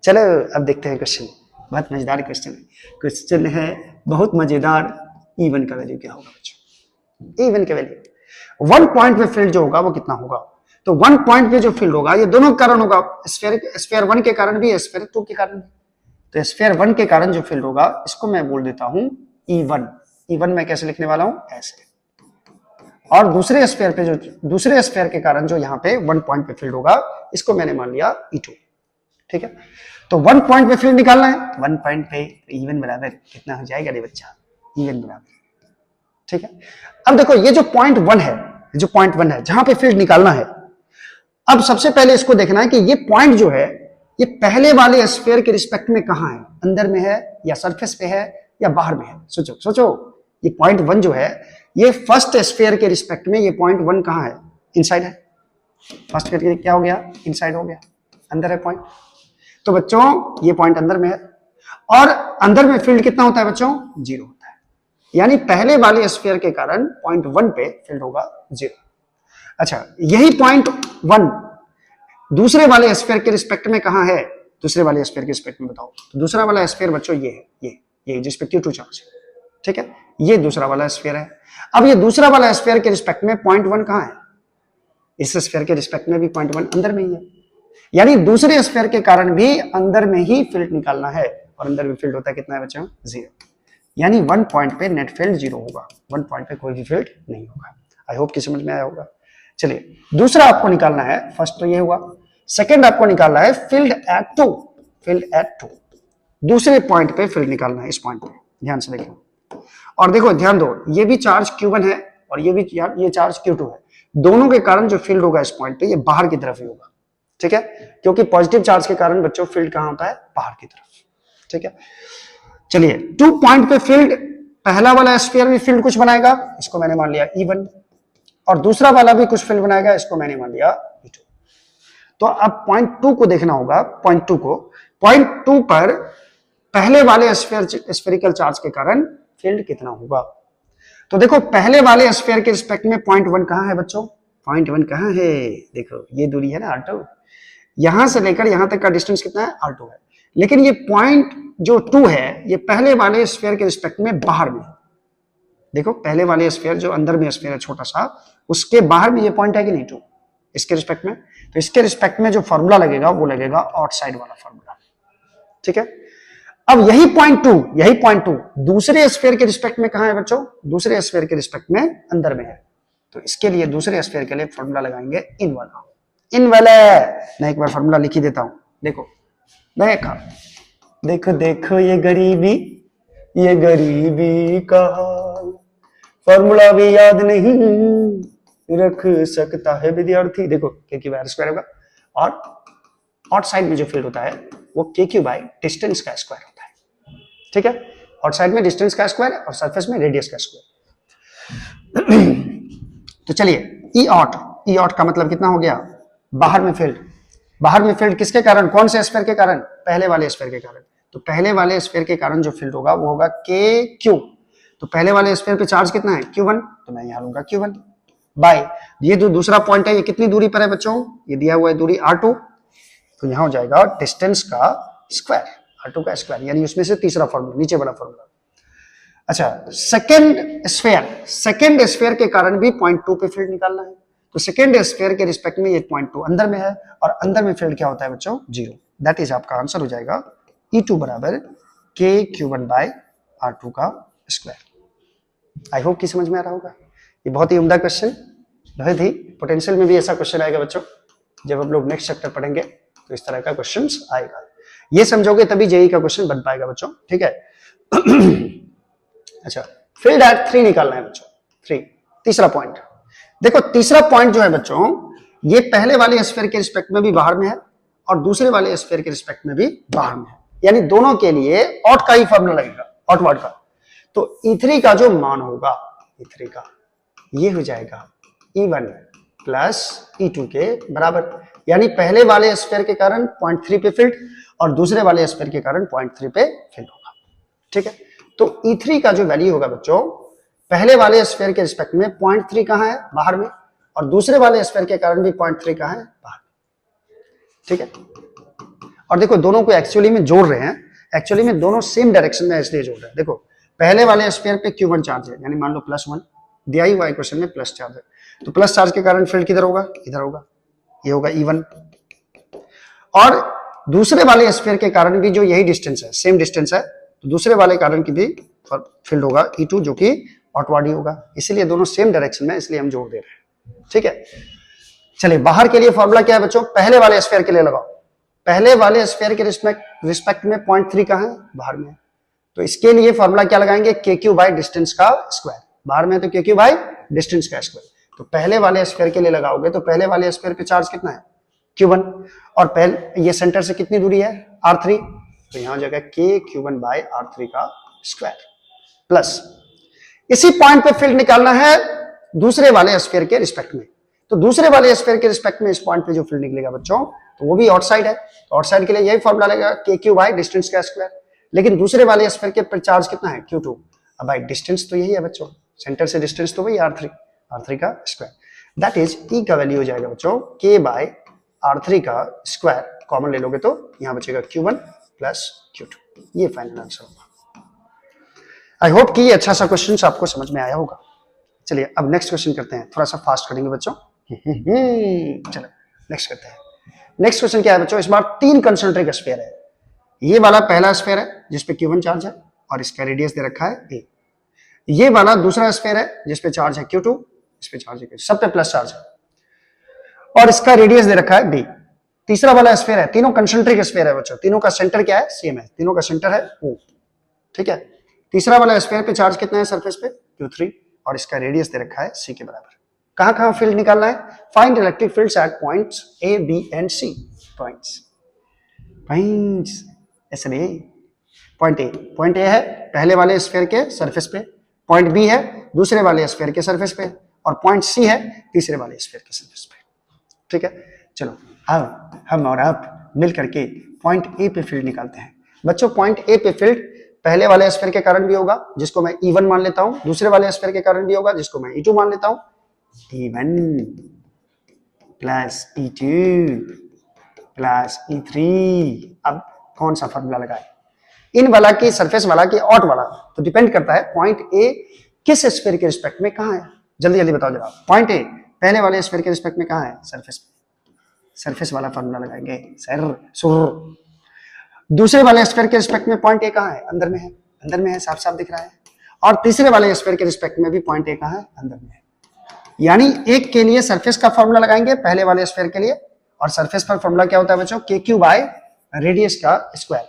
Speaker 1: चलो अब देखते हैं क्वेश्चन। बहुत मजेदार क्वेश्चन है, क्वेश्चन है बहुत मजेदार। E1 का वैल्यू क्या होगा बच्चों, E1 का वैल्यू 1 पॉइंट पे फील्ड जो होगा वो कितना होगा। तो 1 पॉइंट पे जो फील्ड होगा ये दोनों कारण होगा, स्फीयर 1 के कारण भी, स्फीयर 2 के कारण भी। तो स्फीयर 1 के कारण जो फील्ड होगा इसको मैं बोल देता हूं E1। E1 मैं कैसे लिखने वाला हूं, ऐसे। और दूसरे स्फीयर पे जो, दूसरे स्फीयर के कारण जो यहाँ पे 1 पॉइंट पे फील्ड होगा इसको मैंने मान लिया E2। ठीक है, तो 1 पॉइंट पे फील्ड निकालना है, 1 पॉइंट पे E1 बराबर कितना हो जाएगा रे बच्चा, E1 बराबर। ठीक है, अब देखो ये जो पॉइंट 1 है, जो पॉइंट 1 है जहां पे फील्ड निकालना है, अब सबसे पहले इसको देखना है कि ये पॉइंट जो है ये पहले वाले स्फीयर के रिस्पेक्ट में कहां है, अंदर में है या सरफेस पे है या बाहर में है। सोचो ये पॉइंट 1 जो है ये फर्स्ट स्फीयर के रिस्पेक्ट में, ये पॉइंट 1 कहां है, इनसाइड है। फर्स्ट करके क्या हो गया, इनसाइड हो गया, अंदर है पॉइंट। तो बच्चों ये पॉइंट अंदर में है, और अंदर में फील्ड कितना होता है बच्चों, 0 होता है। यानी पहले वाले स्फीयर के कारण पॉइंट 1 पे फील्ड होगा 0। अच्छा, यही पॉइंट 1 दूसरे वाले स्फीयर के रिस्पेक्ट में कहां है, दूसरे वाले स्फीयर के रिस्पेक्ट में बताओ। तो दूसरा वाला स्फीयर बच्चों ये है, ये जिस पे Q2 चार्ज है। ठीक है, ये दूसरा वाला स्फीयर है। अब ये दूसरा वाला स्फीयर के रिस्पेक्ट में पॉइंट 1 कहां है, इस स्फीयर के रिस्पेक्ट में भी पॉइंट 1 अंदर में ही है। यानी दूसरे स्फीयर के कारण भी अंदर में ही फील्ड निकालना है, और अंदर में फील्ड होता है कितना है बच्चों, 0। यानी 1 पॉइंट पे नेट फील्ड 0 होगा, 1 पॉइंट पे कोई भी फील्ड नहीं होगा। आई होप कि समझ में आया होगा। चलिए दूसरा आपको निकालना है, फर्स्ट तो ये हुआ, सेकंड आपको निकालना है फील्ड एट 2। फील्ड एट 2 दूसरे पॉइंट पे फील्ड निकालना है, इस पॉइंट पे ध्यान से देखो। और देखो ध्यान दो, ये भी चार्ज Q1 है और ये भी ये चार्ज Q2 है। दोनों के कारण जो फील्ड होगा इस पॉइंट पे, ये बाहर की तरफ ही होगा। ठीक है, क्योंकि पॉजिटिव चार्ज के कारण बच्चों फील्ड कहां होता है, बाहर की तरफ। ठीक है, चलिए 2 पॉइंट पे फील्ड, पहला वाला स्फीयर भी फील्ड कुछ बनाएगा, इसको मैंने मान लिया E1, और दूसरा वाला भी कुछ फील्ड बनाएगा, इसको मैंने मान लिया E2। तो अब पॉइंट 2 को देखना होगा, पॉइंट 2 को, पॉइंट 2 पर पहले वाले स्फेरिकल चार्ज के कारण फील्ड कितना होगा। तो देखो पहले वाले स्फीयर के रिस्पेक्ट में पॉइंट 1 कहां है बच्चों, पॉइंट 1 कहां है, देखो ये दूरी है ना R2, यहां से लेकर यहां तक का डिस्टेंस कितना है, R2 है। लेकिन ये पॉइंट जो 2 है ये पहले वाले स्फीयर के रिस्पेक्ट में बाहर में, देखो पहले वाले स्फीयर जो अंदर में स्फीयर है छोटा सा, उसके बाहर में ये पॉइंट है कि नहीं 2, इसके रिस्पेक्ट में। तो इसके रिस्पेक्ट में जो फॉर्मूला लगेगा वो लगेगा आउटसाइड वाला फॉर्मूला। ठीक है, अब यही पॉइंट 2 दूसरे स्फीयर के रिस्पेक्ट में कहां है बच्चों, दूसरे स्फीयर के रिस्पेक्ट में अंदर में है। तो इसके लिए दूसरे स्फीयर के लिए फॉर्मूला लगाएंगे इन वाला। मैं एक बार फॉर्मूला लिख ही देता हूं, देखो देखो ये गरीबी का हाल, फॉर्मूला भी याद नहीं रख सकता है विद्यार्थी। देखो KQ बाय स्क्वायर होगा, और आउटसाइड में जो फील्ड होता है वो KQ बाय डिस्टेंस का स्क्वायर होता है। ठीक है, आउटसाइड में डिस्टेंस का स्क्वायर और सरफेस में रेडियस का स्क्वायर। तो चलिए ई आउट का मतलब कितना हो गया, बाहर में फील्ड किसके कारण, कौन से स्फीयर के कारण, पहले वाले स्फीयर के कारण। तो पहले वाले स्फीयर के कारण जो फील्ड होगा वो होगा KQ। तो पहले वाले स्फीयर पे चार्ज कितना है Q1, तो मैं यहां लूंगा Q1 बाय, ये जो दूसरा पॉइंट है ये कितनी दूरी पर है बच्चों, ये दिया हुआ है दूरी R2, तो यहां हो जाएगा डिस्टेंस का स्क्वायर, R2 का स्क्वायर, यानी उसमें से तीसरा फॉर्मूला, नीचे वाला फॉर्मूला। अच्छा, सेकंड स्फीयर के कारण भी पॉइंट 2 पे फील्ड निकालना है। तो सेकंड स्फीयर के रिस्पेक्ट में ये पॉइंट 2 अंदर में है, और अंदर में फील्ड क्या होता है बच्चों, 0। दैट इज आपका आंसर हो जाएगा E2 बराबर KQ1 बाय R2 का स्क्वायर। आई होप कि समझ में आ रहा होगा। ये बहुत ही उम्दा क्वेश्चन, बहुत ही पोटेंशियल में भी ऐसा क्वेश्चन आएगा बच्चों। जब हम लोग नेक्स्ट चैप्टर पढ़ेंगे तो इस तरह का क्वेश्चन आएगा। ये समझोगे तभी जेई का क्वेश्चन बन पाएगा बच्चों, ठीक है। अच्छा, फील्ड एट 3 निकालना है बच्चों। 3 तीसरा पॉइंट। देखो तीसरा पॉइंट जो है बच्चों, ये पहले वाले स्फीयर के रिस्पेक्ट में भी बाहर में है और दूसरे वाले स्फीयर के रिस्पेक्ट में भी बाहर में है, यानी दोनों के लिए ऑट का ही फॉर्मूला लगेगा, ऑट वर्ड का। तो E3 का जो मान होगा, E3 का ये हो जाएगा E1 प्लस E2 के बराबर, यानी पहले वाले स्फीयर के कारण 0.3 पे फील्ड और दूसरे वाले स्फीयर के कारण 0.3 पे फील्ड होगा, ठीक है। तो E3 का जो वैल्यू होगा बच्चों, पहले वाले स्फीयर के रिस्पेक्ट में 0.3 कहां है, बाहर में, और दूसरे वाले स्फीयर के कारण भी 0.3 कहां है, बाहर, ठीक है। और देखो दोनों को एक्चुअली में जोड़ रहे हैं, एक्चुअली में दोनों सेम डायरेक्शन में इसलिए जोड़ रहे हैं। देखो पहले वाले स्फीयर पे Q1 चार्ज है, यानी मान लो +1 दिया ही हुआ क्वेश्चन में, प्लस चार्ज है, तो प्लस चार्ज के कारण फील्ड किधर होगा, इधर होगा, ये होगा E1। और दूसरे वाले स्फीयर के कारण भी जो यही डिस्टेंस है, सेम डिस्टेंस है, तो दूसरे वाले कारण की भी फील्ड होगा E2 जो कि आउटवर्ड ही होगा, इसलिए दोनों सेम डायरेक्शन में, इसलिए हम जोड़ दे रहे हैं, ठीक है। चलिए बाहर के लिए फॉर्मूला क्या है बच्चों, पहले वाले स्फीयर के लिए लगाओ। पहले वाले स्फीयर के रिस्पेक्ट में 0.3 कहां है, बाहर में, तो इसके लिए फॉर्मूला क्या लगाएंगे, KQ बाय डिस्टेंस का स्क्वायर। बाहर में तो KQ बाय डिस्टेंस का स्क्वायर, तो पहले वाले स्फीयर के लिए लगाओगे तो पहले वाले स्फीयर पे चार्ज कितना है, Q1, और पहले ये सेंटर से कितनी दूरी है, R3, तो यहां जगह KQ1 बाय R3 का स्क्वायर प्लस इसी पॉइंट पे फील्ड निकालना है दूसरे वाले स्फीयर के रिस्पेक्ट में। तो दूसरे वाले स्फीयर के रिस्पेक्ट में इस पॉइंट पे जो फील्ड निकलेगा बच्चों, तो वो भी आउटसाइड है, तो आउटसाइड के लिए यही फॉर्मूला लगेगा KQ बाय डिस्टेंस का स्क्वायर। लेकिन दूसरे वाले स्फीयर के पर चार्ज कितना है, Q2, अब भाई डिस्टेंस तो यही है बच्चों, सेंटर से डिस्टेंस तो वही R3 का स्क्वायर। दैट इज E का वैल्यू हो जाएगा बच्चों K बाय R3 का स्क्वायर, कॉमन ले लोगे तो यहां बचेगा Q1 प्लस Q2, ये फाइनल आंसर होगा। आई होप कि ये अच्छा सा क्वेश्चन आपको समझ में आया होगा। चलिए अब नेक्स्ट क्वेश्चन करते हैं, थोड़ा सा फास्ट करेंगे बच्चों। चलो नेक्स्ट करते हैं। नेक्स्ट क्वेश्चन क्या है बच्चों, इस बार 3 कंसंट्रिक स्फीयर है। ये वाला पहला स्फीयर है जिसपे Q1 चार्ज है और इसका रेडियस दे रखा है A। ये वाला दूसरा स्फीयर है जिसपे चार्ज है Q2, इस पे चार्ज है Q2, सब पे प्लस चार्ज है और इसका रेडियस दे रखा है D। तीसरा वाला स्फीयर है, तीनों कंसंट्रिक स्फीयर है बच्चों, तीनों का सेंटर क्या है, सेम है, तीनों का सेंटर है O, ठीक है। तीसरा वाला स्फीयर पे चार्ज कितना है, सरफेस पे Q3, और इसका रेडियस दे रखा है C के बराबर। कहां कहां फील्ड निकालना है, find electric fields at points A, B and C। Points ऐसे पॉइंट A है पहले वाले स्फीयर के सरफेस पे, पॉइंट B है दूसरे वाले स्फीयर के सरफेस पे, और पॉइंट C है तीसरे वाले स्फीयर के सरफेस पे, ठीक है। चलो अब हम और आप मिल करके पॉइंट A पे फील्ड निकालते हैं। बच्चों पॉइंट A पे फील्ड पहले वाले स्फीयर के कारण भी होगा जिसको मैं E1 मान लेता हूं, दूसरे वाले स्फीयर के कारण भी होगा जिसको मैं E2 मान लेता हूं। E1 plus E2 plus E3। अब कौन सा फॉर्मूला लगाए, इन वाला की, सरफेस वाला की, आउट वाला, तो डिपेंड करता है पॉइंट A किस स्फीयर के रिस्पेक्ट में कहां है। जल्दी जल्दी बताओ जरा, पॉइंट A पहले वाले स्फीयर के रिस्पेक्ट में कहां है, सरफेस पे, सरफेस वाला फॉर्मूला लगाएंगे सर। दूसरे वाले स्फीयर के रिस्पेक्ट में पॉइंट A कहां है, अंदर में है, अंदर में है, साफ साफ दिख रहा है। और तीसरे वाले स्फीयर के रिस्पेक्ट में भी पॉइंट A कहां है, अंदर में है। यानी एक के लिए सरफेस का फॉर्मूला लगाएंगे पहले वाले स्फीयर के लिए, और सरफेस पर फॉर्मूला क्या होता है बच्चों, KQ बाय रेडियस का स्क्वायर।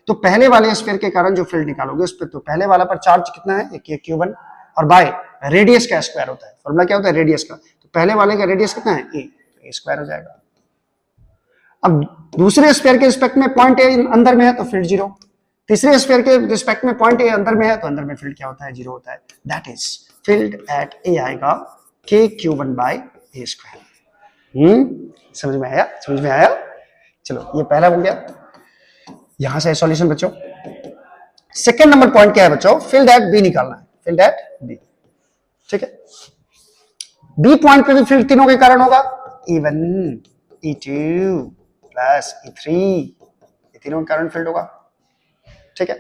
Speaker 1: तो पहले वाले स्फीयर के कारण जो फील्ड निकालोगे उस पर, तो पहले वाला पर चार्ज कितना है, KQ1, और बाय रेडियस का स्क्वायर होता है, फॉर्मूला क्या होता है, रेडियस का, तो पहले वाले का रेडियस कितना है, A, तो A स्क्वायर हो जाएगा। अब दूसरे स्फीयर के रिस्पेक्ट में पॉइंट A अंदर में है तो फील्ड 0, तीसरे स्फीयर के रिस्पेक्ट में पॉइंट A अंदर में है तो अंदर में फील्ड क्या होता है, 0 होता है। That is field eight A आएगा KQ1 बाय A स्क्वायर। समझ में आया, समझ में आया। चलो ये पहला हो गया, यहां से सॉल्यूशन बच्चों। सेकंड नंबर पॉइंट क्या है बच्चों, फील्ड एट B निकालना है, फील्ड एट B, ठीक है। B पॉइंट पे भी फील्ड तीनों के कारण होगा, E1 E2 प्लस E3, ये तीनों के कारण फील्ड होगा, ठीक है।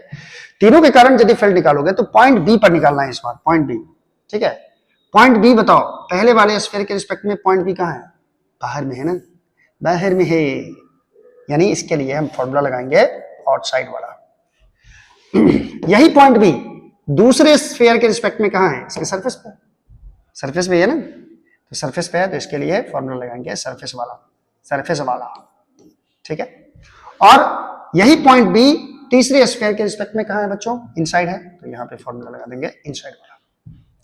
Speaker 1: तीनों के कारण यदि फील्ड निकालोगे तो पॉइंट B पर निकालना है इस बार, पॉइंट B, ठीक है। पॉइंट B बताओ, पहले वाले स्फीयर के रिस्पेक्ट में पॉइंट B कहां है, बाहर में है ना, बाहर में है, यानी इसके लिए हम फॉर्मूला लगाएंगे आउटसाइड वाला, यही पॉइंट भी दूसरे स्फीयर के रिस्पेक्ट में कहां है? इसके सरफेस पे। सरफेस पे है ना, तो सरफेस पे है, तो इसके लिए फॉर्मूला लगाएंगे सरफेस वाला, सरफेस वाला, ठीक है। और यही पॉइंट भी तीसरे स्फीयर के रिस्पेक्ट में कहां है बच्चों? इनसाइड है, तो यहां पे फॉर्मूला लगा देंगे इनसाइड वाला,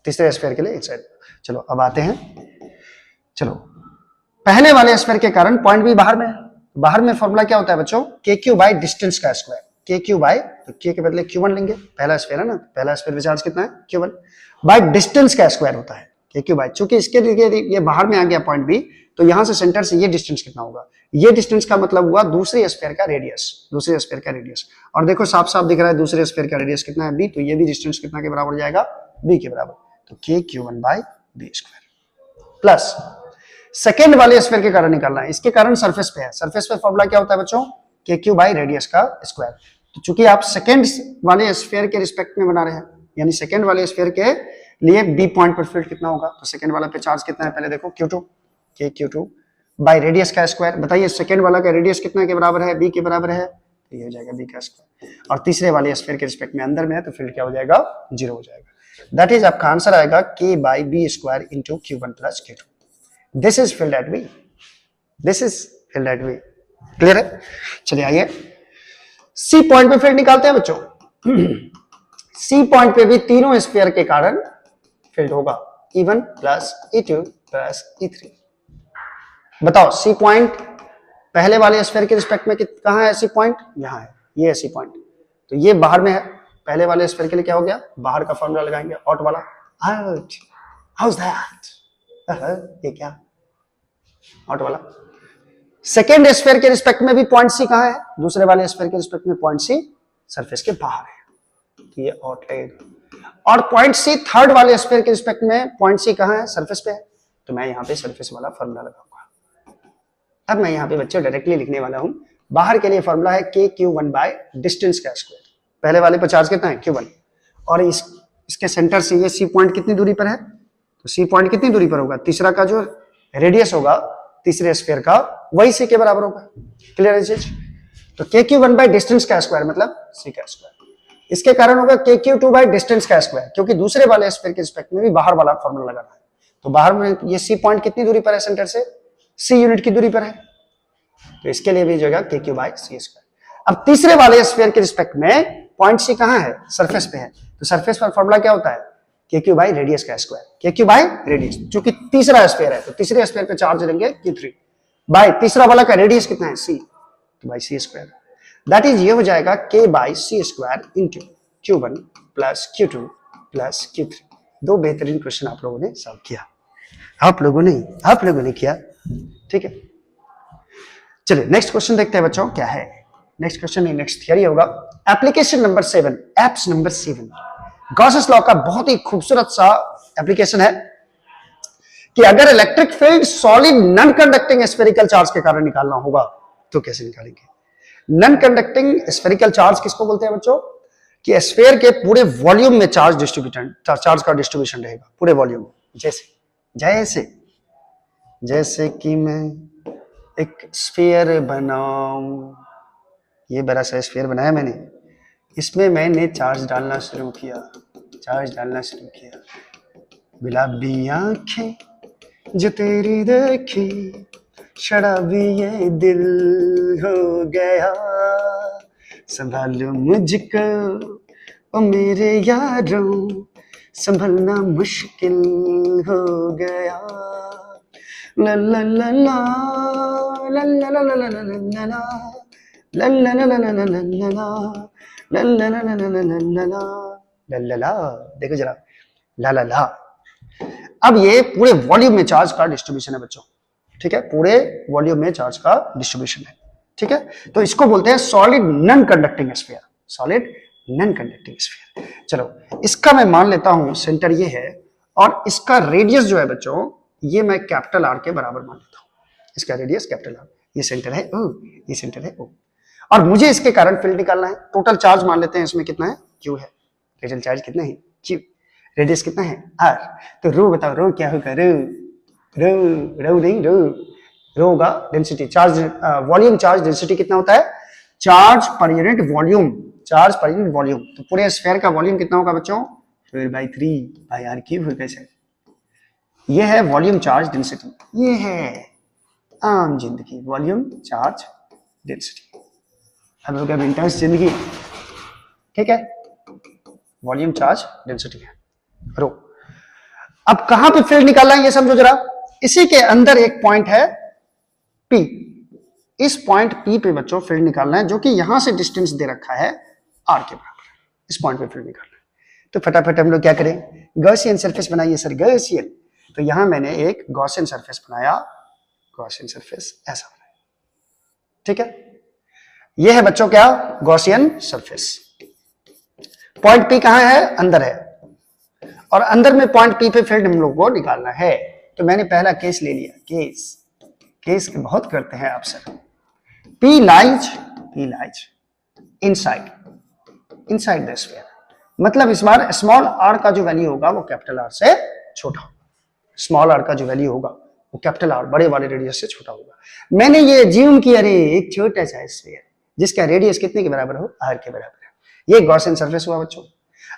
Speaker 1: तीसरे स्फीयर के लिए इनसाइड। चलो अब आते हैं, चलो पहले वाले स्फीयर के कारण पॉइंट भी बाहर में है। बाहर में फॉर्मूला क्या होता है बच्चों? के क्यू बाई डिस्टेंस का स्क्वायर। के क्यू बाई, तो के बदले Q1 लेंगे, पहला स्फीयर है ना, पहला स्फीयर चार्ज कितना है? Q1 बाई डिस्टेंस का स्क्वायर होता है के क्यू बाई। चूंकि इसके लिए ये बाहर में आ गया पॉइंट बी, तो यहां से सेंटर से ये डिस्टेंस कितना होगा? ये डिस्टेंस का मतलब हुआ दूसरे स्फीयर का रेडियस, दूसरे स्फीयर का रेडियस। और देखो साफ साफ दिख रहा है दूसरे स्फीयर का रेडियस कितना है? बी, तो ये भी डिस्टेंस कितना के बराबर हो जाएगा? बी के बराबर। तो k Q1 by b square plus second वाले स्फीयर के कारण निकालना है, इसके कारण सरफेस पे है। सरफेस पे फॉर्मूला क्या होता है बच्चों? के क्यू बाई रेडियस का स्क्वायर। तो चूंकि आप सेकेंड वाले स्फीयर के रिस्पेक्ट में बना रहे हैं, यानी सेकेंड वाले स्फीयर के लिए बी पॉइंट पर फील्ड कितना होगा? तो सेकेंड वाला पे चार्ज कितना है पहले देखो, Q2, के Q2 बाई रेडियस का स्क्वायर। बताइए सेकेंड वाला का रेडियस कितना के बराबर है? बी के बराबर है, तो ये हो जाएगा बी का स्क्वायर। और तीसरे वाले स्फीयर के रिस्पेक्ट में अंदर में है, तो फील्ड क्या हो जाएगा? 0 हो जाएगा। दैट इज आपका आंसर आएगा k by b square into Q1 plus Q2। This is field at B, this is field at B. Clear है? चलिए आइए सी पॉइंट पे फील्ड निकालते हैं बच्चों। सी पॉइंट पे भी तीनों स्फीयर के कारण फील्ड होगा, E1 plus E2 plus E3। बताओ सी पॉइंट पहले वाले स्फीयर के रिस्पेक्ट में कहां है? सी पॉइंट यहाँ है, ये है सी पॉइंट, तो ये बाहर में है। पहले वाले स्फीयर के लिए क्या हो गया? बाहर का फॉर्मूला लगाएंगे, आउट वाला, आउट। House that? ये क्या? आउट वाला। सेकेंड स्फीयर के रिस्पेक्ट में भी पॉइंट सी कहां है? दूसरे वाले स्फीयर के रिस्पेक्ट में पॉइंट सी सरफेस के बाहर है, तो ये आउट रहेगा। और पॉइंट सी थर्ड वाले स्फीयर के रिस्पेक्ट में पॉइंट सी कहां है? सरफेस पे है, तो मैं यहां पे सरफेस वाला फॉर्मूला लगाऊंगा। अब मैं यहां पे बच्चों डायरेक्टली लिखने वाला हूं। बाहर के लिए फॉर्मूला है के Q1 बाय डिस्टेंस का स्क्वायर। पहले वाले पर चार्ज कितना है? Q1। और इसके सेंटर से ये सी पॉइंट कितनी दूरी पर है? तो सी पॉइंट कितनी दूरी पर होगा? तीसरा का जो रेडियस होगा तीसरे स्फीयर का, वही सी के बराबर होगा। क्लियर है चीज? तो के Q1 बाय डिस्टेंस का स्क्वायर मतलब सी का स्क्वायर। इसके कारण होगा के Q2 बाय डिस्टेंस का स्क्वायर, क्योंकि दूसरे वाले स्फीयर के रिस्पेक्ट में भी बाहर वाला फॉर्मूला लगाना है। तो बाहर में ये सी पॉइंट कितनी दूरी पर है सेंटर से? सी यूनिट की दूरी पर है, तो इसके लिए भी जो है के क्यू बाई सी स्क्वायर। अब तीसरे वाले स्फीयर के रिस्पेक्ट में पॉइंट सी कहां है? सरफेस पे है, तो सरफेस पर फॉर्मूला क्या होता है? के क्यू बाई रेडियस का स्क्वायर। के क्यू बाई रेडियस, जो कि तीसरा स्फीयर है, तो तीसरे स्फीयर पे चार्ज लेंगे Q3 बाई तीसरा वाला का रेडियस कितना है? सी, तो by C square. That is ये हो जाएगा k by C square into Q1 plus Q2 plus Q3। दो बेहतरीन क्वेश्चन आप लोगों ने सॉल्व किया, आप लोगों ने किया, ठीक है। चलिए नेक्स्ट क्वेश्चन देखते हैं बच्चों, क्या है नेक्स्ट क्वेश्चन? नेक्स्ट थियरी होगा application number 7, apps number 7। Gauss's law का बहुत ही खूबसूरत सा एप्लीकेशन है कि अगर electric field solid non conducting spherical charge के कारण निकालना होगा तो कैसे निकालेंगे? नॉन कंडक्टिंग स्फेरिकल चार्ज किसको बोलते हैं बच्चों? कि स्फीयर के पूरे वॉल्यूम में चार्ज का डिस्ट्रीब्यूशन रहेगा, पूरे वॉल्यूम। जैसे कि मैं एक स्फीयर बनाऊं, ये बड़ा सा स्फीयर बनाया मैंने, इसमें मैंने चार्ज डालना शुरू किया, गुलाबी आंखें जो तेरी देखी, शराबी ये दिल हो गया, संभालो मुझको ओ मेरे यारों, संभलना मुश्किल हो गया। ला ला ला ला ला ला ला ला ला ला ला ला ला ला ला ला ला ला ला। देखो जरा, ला ला ला। अब ये पूरे वॉल्यूम में चार्ज का डिस्ट्रीब्यूशन है बच्चों, ठीक है, पूरे वॉल्यूम में चार्ज का डिस्ट्रीब्यूशन है, ठीक है। तो इसको बोलते हैं solid non conducting sphere, solid non conducting sphere. चलो इसका मैं मान लेता हूं सेंटर ये है, और इसका रेडियस जो है बच्चों ये मैं कैपिटल आर के बराबर मान लेता हूं। इसका रेडियस कैपिटल आर, ये सेंटर है ओ, ये सेंटर है ओ, और मुझे इसके कारण फील्ड निकालना है। टोटल चार्ज मान लेते हैं इसमें कितना है? क्यू है। टोटल चार्ज कितना है? क्यू। रेडियस कितना है? आर। तो रो बताओ, रो क्या होगा? रो नहीं, रो होगा density, charge volume charge density कितना होता है? चार्ज पर यूनिट वॉल्यूम, चार्ज पर यूनिट वॉल्यूम। तो पूरे स्फीयर का वॉल्यूम कितना होगा बच्चों? Square by 3 pi r cube होगा सर। ये है वॉल्यूम चार्ज डेंसिटी, ये है आम जिंदगी वॉल्यूम चार्ज डेंसिटी। हम लोग अभी इंटेंस जिंदगी, ठीक है, वॉल्यूम चार्ज डेंसिटी है रो। अब कहां पे फील्ड निकालना है ये समझो जरा। इसी के अंदर एक पॉइंट है P, इस पॉइंट P पे बच्चों फील्ड निकालना है, जो कि यहां से डिस्टेंस दे रखा है R के बराबर। इस पॉइंट पे फील्ड निकालना है। तो फटाफट हम लोग क्या करें, गॉसियन सरफेस बनाइए सर, गॉसियन। तो यहां मैंने एक गॉसियन सरफेस बनाया, गॉसियन सरफेस ऐसा बनाया, ठीक है। यह है बच्चों क्या, गॉसियन सरफेस। पॉइंट P कहां है? अंदर है, और अंदर में पॉइंट P पे फील्ड हम लोग को निकालना है। तो मैंने पहला केस ले लिया, केस बहुत करते हैं आप sir. P lies inside the sphere, मतलब इस बार स्मॉल r का जो वैल्यू होगा वो कैपिटल R से छोटा होगा। स्मॉल r का जो वैल्यू होगा वो कैपिटल R बड़े वाले रेडियस से छोटा होगा। मैंने ये ज्यूम किया, अरे एक छोटा सा स्फीयर जिसका रेडियस कितने के बराबर हो? R के बराबर है। ये गॉसियन सरफेस हुआ बच्चों।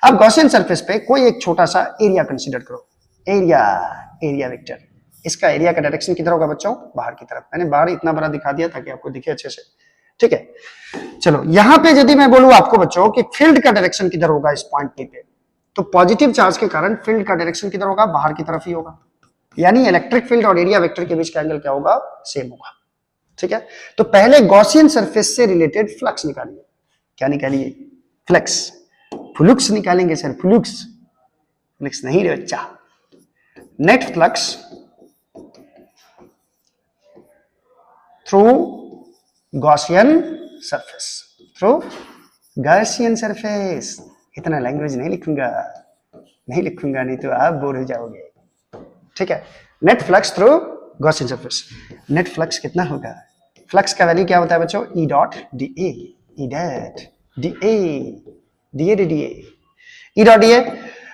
Speaker 1: अब गॉसियन सरफेस पे कोई एक छोटा सा एरिया कंसीडर करो, एरिया वेक्टर। इसका एरिया का डायरेक्शन किधर होगा बच्चों? बाहर की तरफ। मैंने बाहर इतना बड़ा दिखा दिया ताकि आपको दिखे अच्छे से, ठीक है। चलो यहां पे यदि मैं बोलूं आपको बच्चों कि फील्ड का डायरेक्शन किधर होगा इस पॉइंट पे, तो पॉजिटिव चार्ज के कारण फील्ड का डायरेक्शन किधर होगा? बाहर की तरफ ही होगा। यानी इलेक्ट्रिक फील्ड और एरिया वेक्टर के बीच का एंगल क्या होगा? सेम होगा, ठीक है। तो पहले गॉसियन सरफेस से रिलेटेड फ्लक्स निकालिए। क्या निकालिए? फ्लक्स निकालेंगे सर, फ्लक्स नहीं रे बच्चा, net flux through Gaussian surface. इतना लैंग्वेज नहीं लिखूंगा नहीं तो आप बोर हो जाओगे, ठीक है। Net flux through Gaussian surface. Net flux कितना होगा? फ्लक्स का वैल्यू क्या होता है बच्चों? E dot D A.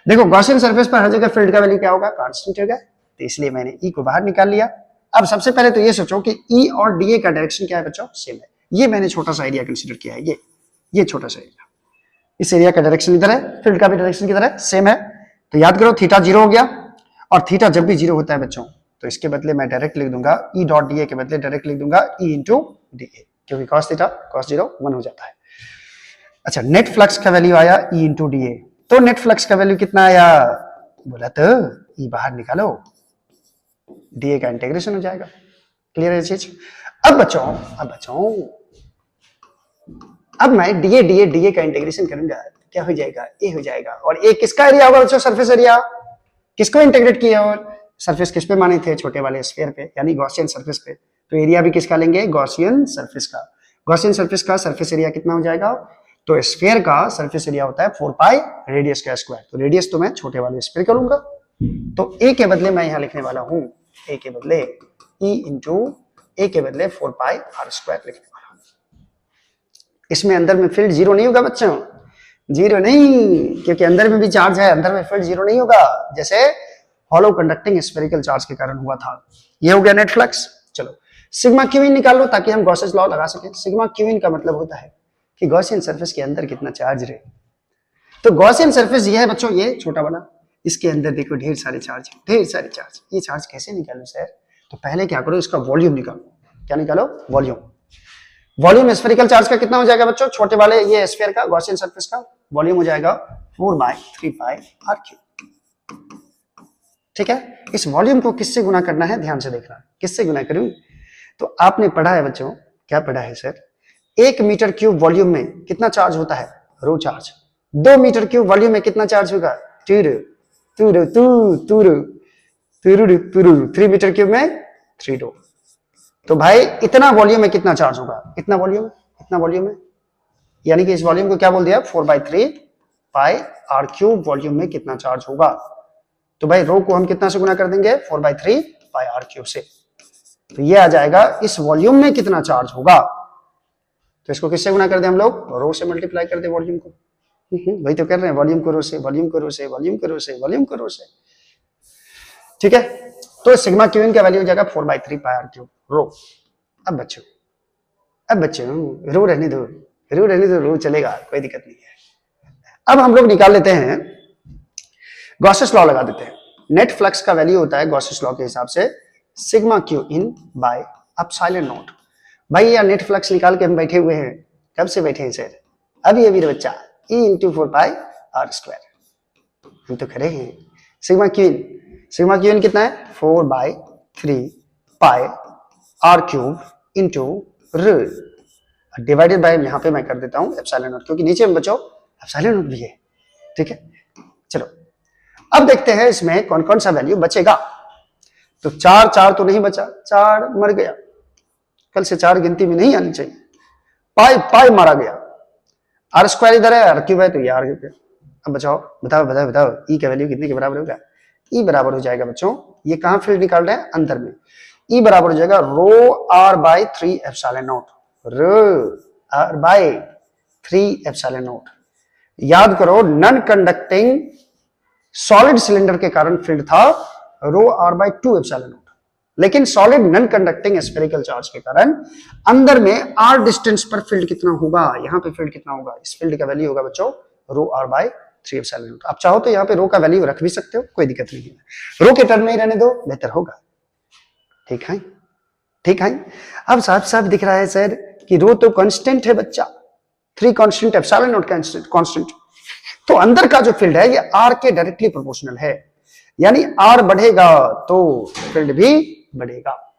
Speaker 1: देखो गॉसियन सरफेस पर हर जगह फील्ड का वैल्यू क्या होगा? कांस्टेंट होगा, तो इसलिए मैंने ई को बाहर निकाल लिया। अब सबसे पहले तो ये सोचो कि ई और डी ए का डायरेक्शन क्या है बच्चों? सेम है। ये मैंने छोटा सा एरिया कंसीडर किया है, ये छोटा सा एरिया, इस एरिया का डायरेक्शन इधर है, फील्ड का भी डायरेक्शन किधर है? सेम है। तो याद करो थीटा 0 हो गया, और थीटा जब भी 0 होता है बच्चों तो इसके बदले मैं डायरेक्ट लिख दूंगा ई डॉट डी ए के बदले डायरेक्ट लिख दूंगा ई इंटू डी ए, क्योंकि cos थीटा cos 0 1 हो जाता है। अच्छा, नेट फ्लक्स का वैल्यू आया ई इंटू डी ए। तो नेट फ्लक्स का वैल्यू कितना आया? बोला तो ई बाहर निकालो, डी ए का इंटीग्रेशन हो जाएगा। क्लियर है चीज? अब बच्चों अब मैं डी ए का इंटीग्रेशन करूंगा, क्या हो जाएगा? ए हो जाएगा। और ए किसका एरिया होगा बच्चों? Surface area. किसको इंटीग्रेट किया? और सरफेस किस पे माने थे? छोटे वाले स्फीयर पे, यानी गॉसियन सरफेस पे। तो एरिया भी किसका लेंगे? गॉसियन सरफेस का। गॉसियन सरफेस का सरफेस एरिया कितना हो जाएगा? तो स्फीयर का सरफेस एरिया होता है 4 पाई रेडियस का स्क्वायर। तो रेडियस तो मैं छोटे वाले स्फीयर करूंगा, तो ए के बदले मैं यहां लिखने वाला हूं, ए के बदले ई इंटू ए के बदले 4 पाई आर स्क्वायर लिखने वाला हूं। इसमें अंदर में फील्ड 0 नहीं होगा बच्चों, 0 नहीं, क्योंकि अंदर में भी चार्ज है, अंदर में फील्ड 0 नहीं होगा, जैसे हॉलो कंडक्टिंग स्फेरिकल चार्ज के कारण हुआ था। ये हो गया नेट फ्लक्स। चलो सिग्मा क्यू इन निकाल लो ताकि हम गॉसेस लॉ लगा सकें। सिग्मा क्यू इन का मतलब होता है कि गॉसियन सरफेस के अंदर कितना चार्ज रहे। तो गॉसियन सरफेस ये है बच्चों, ये छोटा वाला, इसके अंदर देखो ढेर सारे चार्ज। ये चार्ज कैसे निकालूं सर? तो पहले क्या करो, इसका वॉल्यूम निकालो। क्या निकालो? वॉल्यूम स्फेरिकल चार्ज का कितना हो जाएगा बच्चों? छोटे वाले ये स्फीयर का, गॉसियन सरफेस का वॉल्यूम हो जाएगा 4/3 पाई आर क्यूब। ठीक है, इस वॉल्यूम को किससे गुना करना है ध्यान से देखना। किससे गुना करूं? तो आपने पढ़ा है बच्चों, क्या पढ़ा है सर? 1 मीटर क्यूब वॉल्यूम में कितना चार्ज होता है? रो चार्ज। 2 मीटर क्यूब वॉल्यूम में कितना चार्ज होगा? 3 मीटर क्यूब में 3 रो। तो भाई इतना वॉल्यूम में कितना चार्ज होगा? इतना वॉल्यूम है, यानी कि इस वॉल्यूम को क्या बोल दिया? 4/3 पाई आर क्यूब वॉल्यूम में कितना चार्ज होगा। तो भाई रो को हम कितना से गुना कर देंगे? 4/3 पाई आर क्यूब से। तो ये आ जाएगा इस वॉल्यूम में कितना चार्ज होगा। तो इसको किससे गुना कर दे हम लोग? रो से मल्टीप्लाई कर दे वॉल्यूम को। वही तो कर रहे हैं, वॉल्यूम को रो से। ठीक है, तो सिग्मा क्यू इन का वैल्यू हो जाएगा 4/3 पाई आर क्यूब रो। अब बच्चों रो रहने दो, रू रहने तो रू चलेगा, कोई दिक्कत नहीं है। अब हम लोग निकाल लेते हैं, गॉसेस लॉ लगा देते हैं। नेट फ्लक्स का वैल्यू होता है गॉसेस लॉ के हिसाब से sigma q in by epsilon not. भाई यार नेट फ्लक्स निकाल के हम बैठे हुए हैं, कब से बैठे हैं सर? अभी अभी बच्चा, E इंटू 4πr², हम तो खड़े हैं। सिग्मा क्यू इन कितना है? 4/3πr³ into r divided by, यहाँ पे मैं कर देता हूँ एप्सिलॉन नॉट, क्योंकि नीचे में बच्चों एप्सिलॉन नॉट भी है। ठीक है, चलो अब देखते हैं इसमें कौन कौन सा वैल्यू बचेगा। तो 4 तो नहीं बचा, 4 मर गया, कल से 4 गिनती में नहीं आनी चाहिए। पाई मारा गया, r² इधर है, r³ है, तो ये r गया। अब बताओ ई का वैल्यू कितने के बराबर होगा? ई बराबर हो जाएगा बच्चों, ये कहां फील्ड निकाल रहे हैं? अंदर में। ई बराबर हो जाएगा ρr/3 epsilon not, ρr/3 epsilon not. याद करो, नॉन कंडक्टिंग सॉलिड सिलेंडर के कारण फील्ड था ρr/2 एप्सिलॉन नॉट, लेकिन solid non conducting spherical charge के कारण अंदर में r डिस्टेंस पर फील्ड कितना होगा? यहाँ पे फील्ड कितना होगा? इस फील्ड का वैल्यू होगा बच्चों ρr/3 एप्सिलॉन नॉट। आप चाहो तो यहाँ पे रो का वैल्यू रख भी सकते हो, कोई दिक्कत नहीं है, रो के टर्म में ही रहने दो, बेहतर होगा। ठीक है, ठीक है। अब साफ साफ दिख रहा है सर कि रो तो कांस्टेंट है बच्चा, 3 कांस्टेंट, एप्सिलॉन नॉट कांस्टेंट, तो अंदर का जो फील्ड है ये r के डायरेक्टली प्रोपोर्शनल है, यानी r बढ़ेगा तो फील्ड भी बढ़ेगा।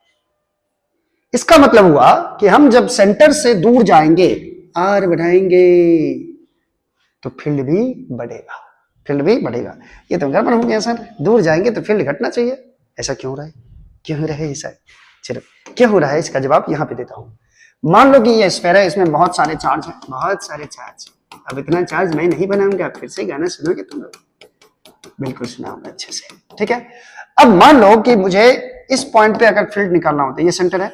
Speaker 1: इसका मतलब हुआ कि हम जब सेंटर से दूर जाएंगे, r बढ़ाएंगे तो फील्ड भी बढ़ेगा, फील्ड भी बढ़ेगा। ये तो गड़बड़ हो गया सर, दूर जाएंगे तो फील्ड घटना चाहिए, ऐसा क्यों हो रहा है? क्यों हो रहा है ऐसा? चलो क्या हो रहा है इसका जवाब यहाँ पे देता हूँ। मान लो कि ये स्फीयर है, इसमें बहुत सारे चार्ज है, बहुत सारे चार्ज। अब इतना चार्ज मैं नहीं बनाऊंगा, फिर से गाना सुनोगे तुम लोग? बिल्कुल सुनाऊंगा अच्छे से, ठीक है। अब मान लो कि मुझे इस पॉइंट पे अगर फील्ड निकालना होता, ये सेंटर है,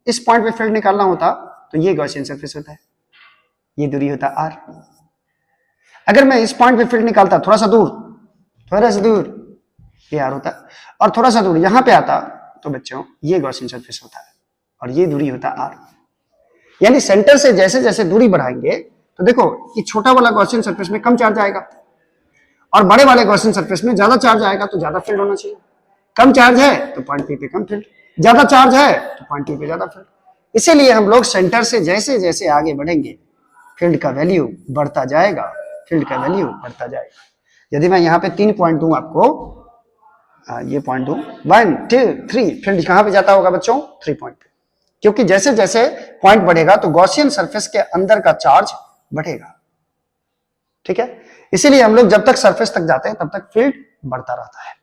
Speaker 1: इस पॉइंट पे फील्ड निकालना होता तो ये गॉसियन सरफेस होता है, ये दूरी होता r। अगर मैं इस पॉइंट पे फील्ड निकालता थोड़ा सा दूर, ये r होता, और थोड़ा सा दूर यहां पे आता तो बच्चों ये गॉसियन सरफेस होता है, और ये दूरी होता r। यानी सेंटर से जैसे जैसे दूरी बढ़ाएंगे तो देखो ये छोटा वाला गॉसियन सरफेस में कम चार्ज आएगा, और बड़े वाले गॉसियन सरफेस में ज्यादा चार्ज आएगा, तो ज्यादा फील्ड होना चाहिए। कम चार्ज है तो पॉइंट P पे कम फील्ड, ज्यादा चार्ज है तो पॉइंट P पे ज्यादा फील्ड। इसीलिए हम लोग सेंटर से जैसे जैसे आगे बढ़ेंगे फील्ड का वैल्यू बढ़ता जाएगा, फील्ड का वैल्यू बढ़ता जाएगा। यदि मैं यहाँ पे 3 पॉइंट दूं आपको, ये पॉइंट दूं 1 2 3, फील्ड कहां पे जाता होगा बच्चों? 3 पॉइंट पे, क्योंकि जैसे जैसे पॉइंट बढ़ेगा तो गॉसियन सरफेस के अंदर का चार्ज बढ़ेगा, ठीक है। इसीलिए हम लोग जब तक सरफेस तक जाते हैं तब तक फील्ड बढ़ता रहता है।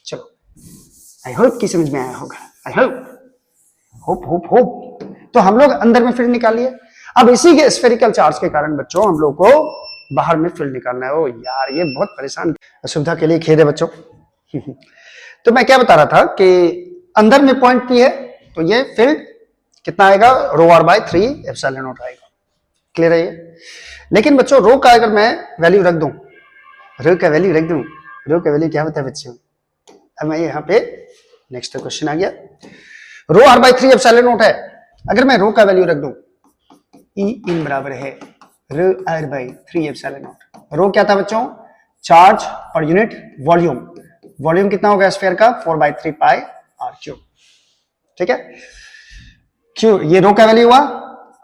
Speaker 1: चलो, आई होप कि समझ में आया होगा, आई होप। तो हम लोग अंदर में फील्ड निकाल लिए। अब इसी के स्फेरिकल चार्ज के कारण बच्चों हम लोग को बाहर में फील्ड निकालना है। ओ यार, ये बहुत परेशान, असुविधा के लिए खेद है बच्चों। तो मैं क्या बता रहा था कि अंदर में पॉइंट P है तो ये फील्ड कितना आएगा? ρr/3 एप्सिलॉन नॉट आएगा। क्लियर है ये? लेकिन बच्चों रो का अगर मैं वैल्यू रख दूं, रो का वैल्यू क्या होता है बच्चों? अब मैं यहाँ पे नेक्स्ट क्वेश्चन आ गया, ρr/3 एप्सिलॉन नॉट है, अगर मैं रो का वैल्यू रख दूं, E इन बराबर है ρr/3 एप्सिलॉन नॉट। रो क्या था बच्चों? चार्ज पर यूनिट वॉल्यूम। वॉल्यूम कितना होगा स्फीयर का? 4/3πr³। ठीक है, क्यों? ये रो का वैल्यू हुआ,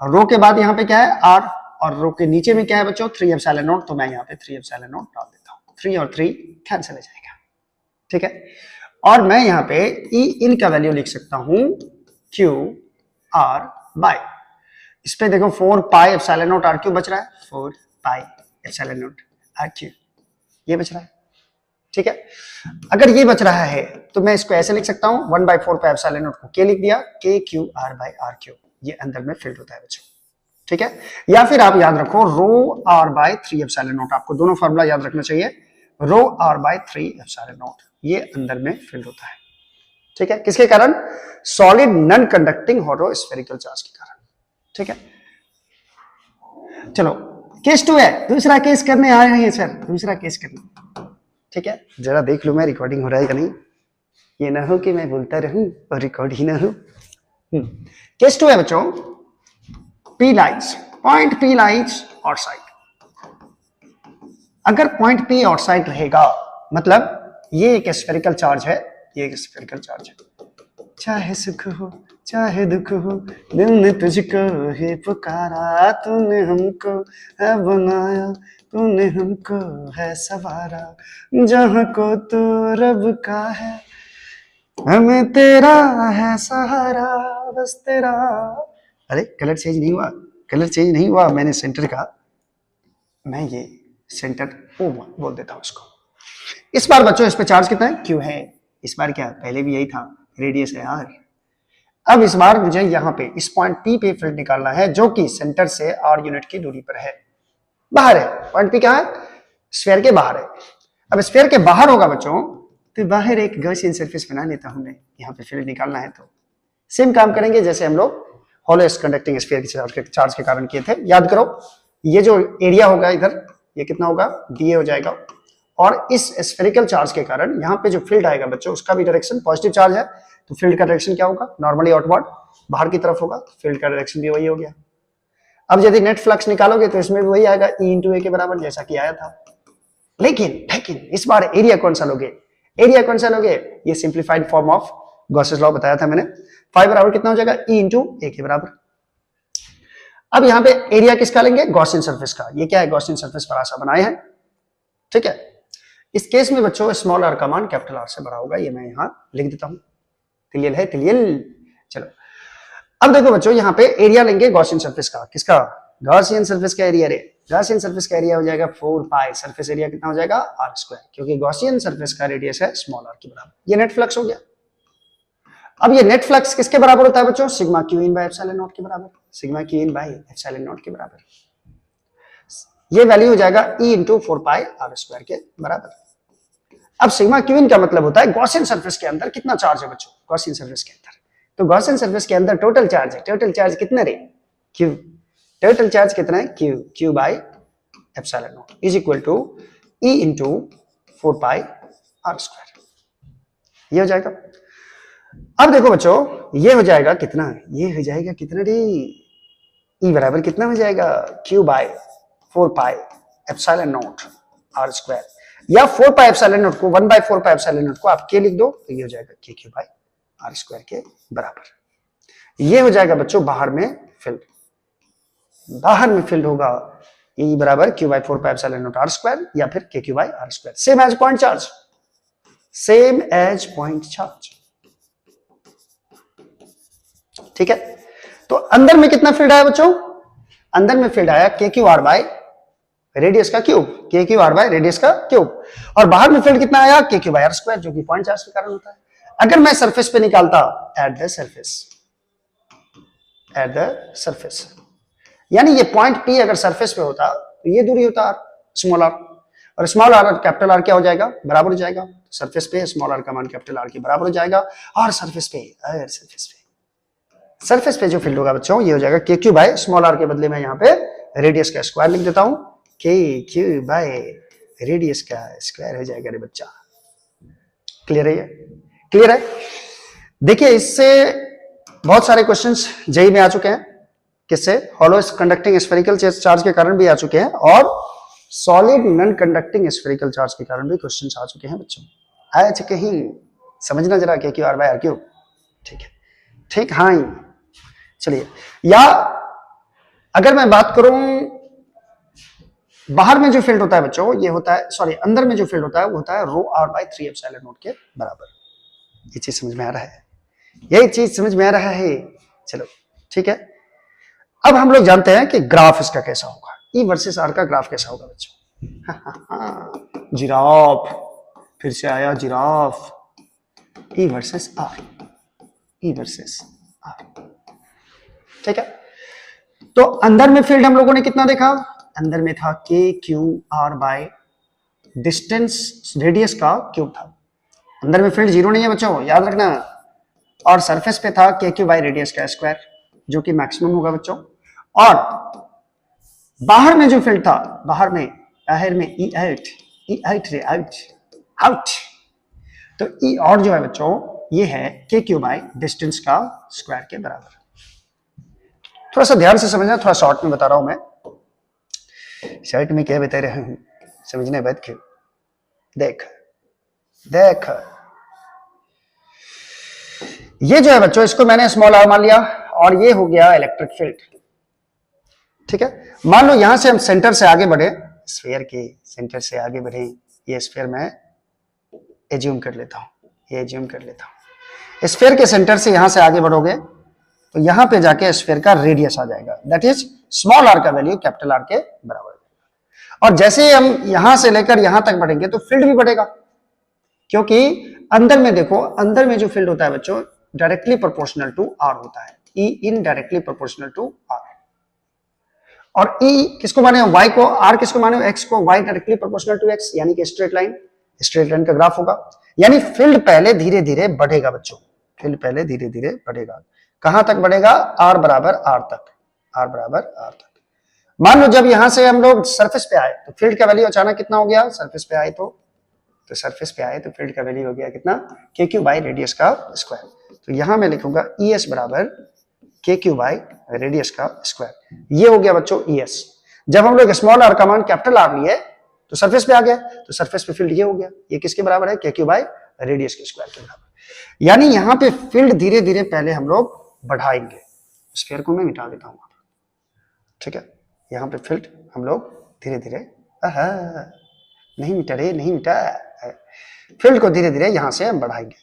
Speaker 1: रो के बाद यहाँ पे क्या है? r, और रो के नीचे में क्या है बच्चों? 3 एप्सिलॉन नॉट। तो मैं यहाँ पे 3 एप्सिलॉन नॉट डाल देता हूँ, 3 और 3 कैंसिल हो जाएगा, ठीक है। और मैं यहाँ पे E इन का वैल्यू लिख सकता हूँ QR/, इस पे देखो 4π एप्सिलॉन नॉट r³ बच रहा है, 4π एप्सिलॉन नॉट r³ ये बच रहा है, ठीक है। अगर ये बच रहा है तो मैं इसको ऐसे लिख सकता हूँ, 1/4π एप्सिलॉन नॉट को K लिख दिया, KQR/r³। ये अंदर में फील्ड होता है बच्चों, ठीक है। या फिर आप याद रखो ρr/3 एप्सिलॉन नॉट, आपको दोनों फार्मूला याद रखना चाहिए। ρr/3 एप्सिलॉन नॉट ये अंदर में फील्ड होता है, ठीक है। किसके कारण? Solid non conducting hollow spherical charge के कारण, ठीक है। चलो केस 2 है, दूसरा केस करने आ रहे हैं सर, दूसरा केस करने, ठीक है। जरा देख लो मैं रिकॉर्डिंग हो रहा है कि नहीं, ये ना हो कि मैं बोलता रहूं और रिकॉर्ड ही ना हो। केस 2 है बच्चों, P lines point P lies outside. अगर पॉइंट पी आउटसाइड रहेगा मतलब ये एक स्फेरिकल चार्ज है, ये एक स्फेरिकल चार्ज है। चाहे सुख हो चाहे दुख हो दिल ने तुझको ही पुकारा, तूने हमको है बनाया, तूने हमको है सवारा, जहां को तो रब का है हमें तेरा है सहारा, बस तेरा। अरे कलर चेंज नहीं हुआ, कलर चेंज नहीं हुआ, मैंने सेंटर का, मैं ये सेंटर ओ बोल देता हूं इसको। इस बार बच्चों इस पे चार्ज कितना है, क्यू है। इस बार क्या, पहले भी यही था, रेडियस है आर। अब इस बार मुझे यहाँ पे इस पॉइंट पी पे फील्ड निकालना है जो कि सेंटर से आर यूनिट की दूरी पर है, बाहर है। पॉइंट पी कहाँ है, स्फीयर के बाहर है। अब स्फीयर के बाहर होगा बच्चों तो बाहर एक गॉसियन सरफेस बना लेता हूं मैं, यहाँ पे फील्ड निकालना है तो सेम काम करेंगे जैसे हम लोग हॉलो कंडक्टिंग स्फीयर के चार्ज के कारण किए थे। याद करो ये जो एरिया होगा इधर ये कितना होगा, डी हो जाएगा, और इस स्फेरिकल चार्ज के कारण यहाँ पे जो फील्ड आएगा बच्चों उसका भी डायरेक्शन पॉजिटिव चार्ज है, तो फील्ड का डायरेक्शन क्या होगा, नॉर्मली आउटवर्ड बाहर की तरफ होगा, तो फील्ड का डायरेक्शन भी वही हो गया। अब यदि नेट फ्लक्स निकालोगे तो इसमें भी वही आएगा, ई इंटू ए के बराबर जैसा कि आया था। लेकिन इस बार एरिया कौन सा लोगे, एरिया कौन सा लोगे, ये simplified form of Gauss's law बताया था मैंने। 5 बराबर कितना हो जाएगा, ई इंटू ए के बराबर। अब यहाँ पे एरिया किसका लेंगे, गॉसियन सरफेस का। ये क्या है, गॉसियन सरफेस पर आशा बनाए हैं, ठीक है। इस केस में बच्चों स्मॉल आर का मान कैपिटल आर से बड़ा होगा, ये मैं यहाँ लिख देता हूं, क्लियर है, क्लियर। चलो अब देखो बच्चों यहाँ पे एरिया लेंगे गॉसियन सरफेस का, किसका, गॉसियन सरफेस का एरिया रे, गॉसियन सरफेस का एरिया हो जाएगा 4 पाई, सरफेस एरिया कितना हो जाएगा आर स्क्वायर, क्योंकि गॉसियन सरफेस का रेडियस है स्मॉल आर के बराबर। ये नेट फ्लक्स हो गया। अब ये नेट फ्लक्स किसके बराबर होता है बच्चों, sigma q in by epsilon naught के बराबर, sigma q in by epsilon naught के बराबर। ये वैल्यू हो जाएगा E into 4 pi are square के बराबर। अब सिग्मा क्यू इन का मतलब होता है गॉसियन सरफेस के अंदर कितना चार्ज है बच्चों, गॉसियन सरफेस के अंदर, तो गॉसियन सरफेस के अंदर टोटल चार्ज है, टोटल चार्ज कितना रे, क्यू, टोटल चार्ज कितना है, q, q by epsilon naught is equal to E into 4 pi are square. ये हो जाएगा। अब देखो बच्चों ये हो जाएगा कितना, ये हो जाएगा कितना रे, ई बराबर कितना हो जाएगा, Q by 4 pi epsilon naught are square, या 4 पाई एप्सिलॉन नॉट को 1 बाय 4 पाई एप्सिलॉन नॉट को आप के लिख दो तो ये हो जाएगा के क्यू बाय आर स्क्वायर के बराबर। ये हो जाएगा बच्चों बाहर में फील्ड, बाहर में फील्ड होगा ई बराबर q by 4 pi epsilon naught are square या फिर k Q by are square, same as point charge, same as point charge, ठीक है। तो अंदर में कितना फील्ड आया बच्चों, अंदर में फील्ड आया के क्यू आर बाय रेडियस का क्यूब, के क्यू आर बाय रेडियस का क्यूब, और बाहर में फील्ड कितना आया, के क्यू बाय आर स्क्वायर, जो कि पॉइंट चार्ज के कारण होता है। अगर मैं सरफेस पे निकालता at the surface, at the surface, यानी ये पॉइंट पी अगर सरफेस पे होता तो ये दूरी होता आर, स्मॉल आर, और स्मॉल आर और कैपिटल आर क्या हो जाएगा, बराबर हो जाएगा। सरफेस पे स्मॉल आर का मान कैपिटल आर के बराबर हो जाएगा, और सरफेस पे जो फील्ड होगा बच्चों ये हो जाएगा के क्यू बाय स्मॉल आर के बदले में यहाँ पे रेडियस का स्क्वायर लिख देता हूं, के क्यू बाय रेडियस का स्क्वायर हो जाएगा रे बच्चा। क्लियर है, ये क्लियर है। देखिए इससे बहुत सारे क्वेश्चंस जेई में आ चुके हैं, किससे, हॉलो कंडक्टिंग स्फेरिकल चार्ज के कारण भी आ चुके हैं, और solid non conducting spherical charge के कारण भी क्वेश्चंस आ चुके हैं बच्चों, आ चुके ही, समझना जरा k q r by r q, ठीक है, ठीक, हाँ। चलिए, या अगर मैं बात करूं बाहर में जो फील्ड होता है बच्चों ये होता है, सॉरी अंदर में जो फील्ड होता है वो होता है रो आर बाय 3 एप्सिलॉन नॉट के बराबर। ये चीज समझ में आ रहा है, यही चीज समझ में आ रहा है। चलो ठीक है, अब हम लोग जानते हैं कि ग्राफ इसका कैसा होगा, ई वर्सेस आर का ग्राफ कैसा होगा बच्चों। जिराफ, फिर से आया giraffe, E versus r, E versus r, ठीक है। तो अंदर में फील्ड हम लोगों ने कितना देखा, अंदर में था के q r by distance radius का क्यूब था, अंदर में फील्ड जीरो नहीं है बच्चों, याद रखना, और सरफेस पे था के क्यू बाय रेडियस का स्क्वायर जो कि मैक्सिमम होगा बच्चों, और बाहर में जो फील्ड था, बाहर में ई आउट रे आउट, तो ई और जो है बच्चों ये है के क्यू बाय डिस्टेंस का स्क्वायर के बराबर। थोड़ा सा ध्यान से समझना, थोड़ा शॉर्ट में बता रहा हूं मैं, शर्ट में क्या बता रहे हूं, समझने बाद क्यों। देख देख, ये जो है बच्चों, इसको मैंने स्मॉल आर मान लिया और ये हो गया इलेक्ट्रिक फील्ड। ठीक है, मान लो यहां से हम सेंटर से आगे बढ़े, स्फीयर के सेंटर से आगे बढ़े, ये स्फीयर मैं एज्यूम कर लेता हूं, ये एज्यूम कर लेता हूं। स्फीयर के सेंटर से यहां से आगे बढ़ोगे तो यहां पे जाके स्फीयर का रेडियस आ जाएगा, दैट इज स्मॉल आर का वैल्यू कैपिटल आर के बराबर। और जैसे ही हम यहां से लेकर यहां तक बढ़ेंगे तो फील्ड भी बढ़ेगा, क्योंकि अंदर में देखो, अंदर में जो फील्ड होता है बच्चों डायरेक्टली प्रोपोर्शनल टू आर होता है, E in directly proportional to R. और ई किसको माने, वाई को, आर किसको माने, एक्स को, y directly proportional to x, यानी कि स्ट्रेट लाइन का ग्राफ होगा। यानी फील्ड पहले धीरे धीरे बढ़ेगा बच्चों, फील्ड पहले धीरे धीरे बढ़ेगा। कहां तक बढ़ेगा, आर बराबर आर तक, आर बराबर आर तक। मान लो जब यहां से हम लोग सरफेस पे आए तो फील्ड का वैल्यू अचानक कितना हो गया, सरफेस पे आए तो सरफेस पे आए तो फील्ड का वैल्यू हो गया कितना, के क्यू बाई रेडियस का स्क्वायर। तो यहां मैं लिखूंगा ई एस बराबर के क्यू बाई रेडियस का स्क्वायर। ये हो गया बच्चों ई एस। जब हम लोग स्मॉल आर का मान कैपिटल आर लिए तो सरफेस पे आ गया, तो सरफेस पे फील्ड ये हो गया, ये किसके बराबर है, के क्यू बाई रेडियस के स्क्वायर के बराबर। यानी यहां पे फील्ड धीरे धीरे पहले हम लोग बढ़ाएंगे। स्फीयर को मैं मिटा देता हूं, ठीक है, यहां पे फील्ड हम लोग धीरे धीरे, नहीं मिटा रे, नहीं मिटा, फील्ड को धीरे धीरे यहां से हम बढ़ाएंगे।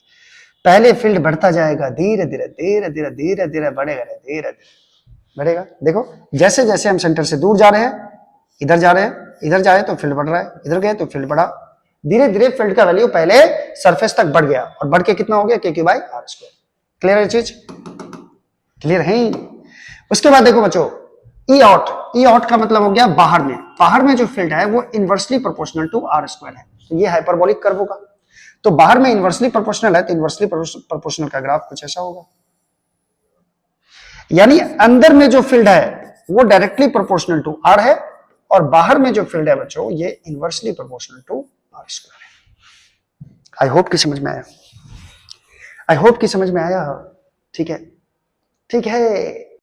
Speaker 1: पहले फील्ड बढ़ता जाएगा, धीरे धीरे धीरे धीरे धीरे धीरे बढ़ेगा, धीरे धीरे बढ़ेगा। देखो जैसे जैसे हम सेंटर से दूर जा रहे हैं, इधर जा रहे हैं, इधर जाए तो फील्ड बढ़ रहा है, इधर गए तो फील्ड बढ़ा, धीरे धीरे फील्ड का वैल्यू पहले सरफेस तक बढ़ गया और बढ़ के कितना हो गया, k q by r square. Clear है चीज, क्लियर है। उसके बाद देखो बच्चों, ई आउट का मतलब हो गया बाहर में, बाहर में जो फील्ड है वो inversely proportional to are square है, तो ये हाइपरबोलिक कर्व होगा। तो बाहर में इनवर्सली प्रोपोर्शनल है तो इनवर्सली प्रोपोर्शनल का ग्राफ कुछ ऐसा होगा। यानी अंदर में जो फील्ड है वो डायरेक्टली प्रोपोर्शनल टू आर है और बाहर में जो फील्ड है बच्चों ये inversely proportional to are square है। आई होप कि समझ में आया, आई होप कि समझ में आया। ठीक है, ठीक है।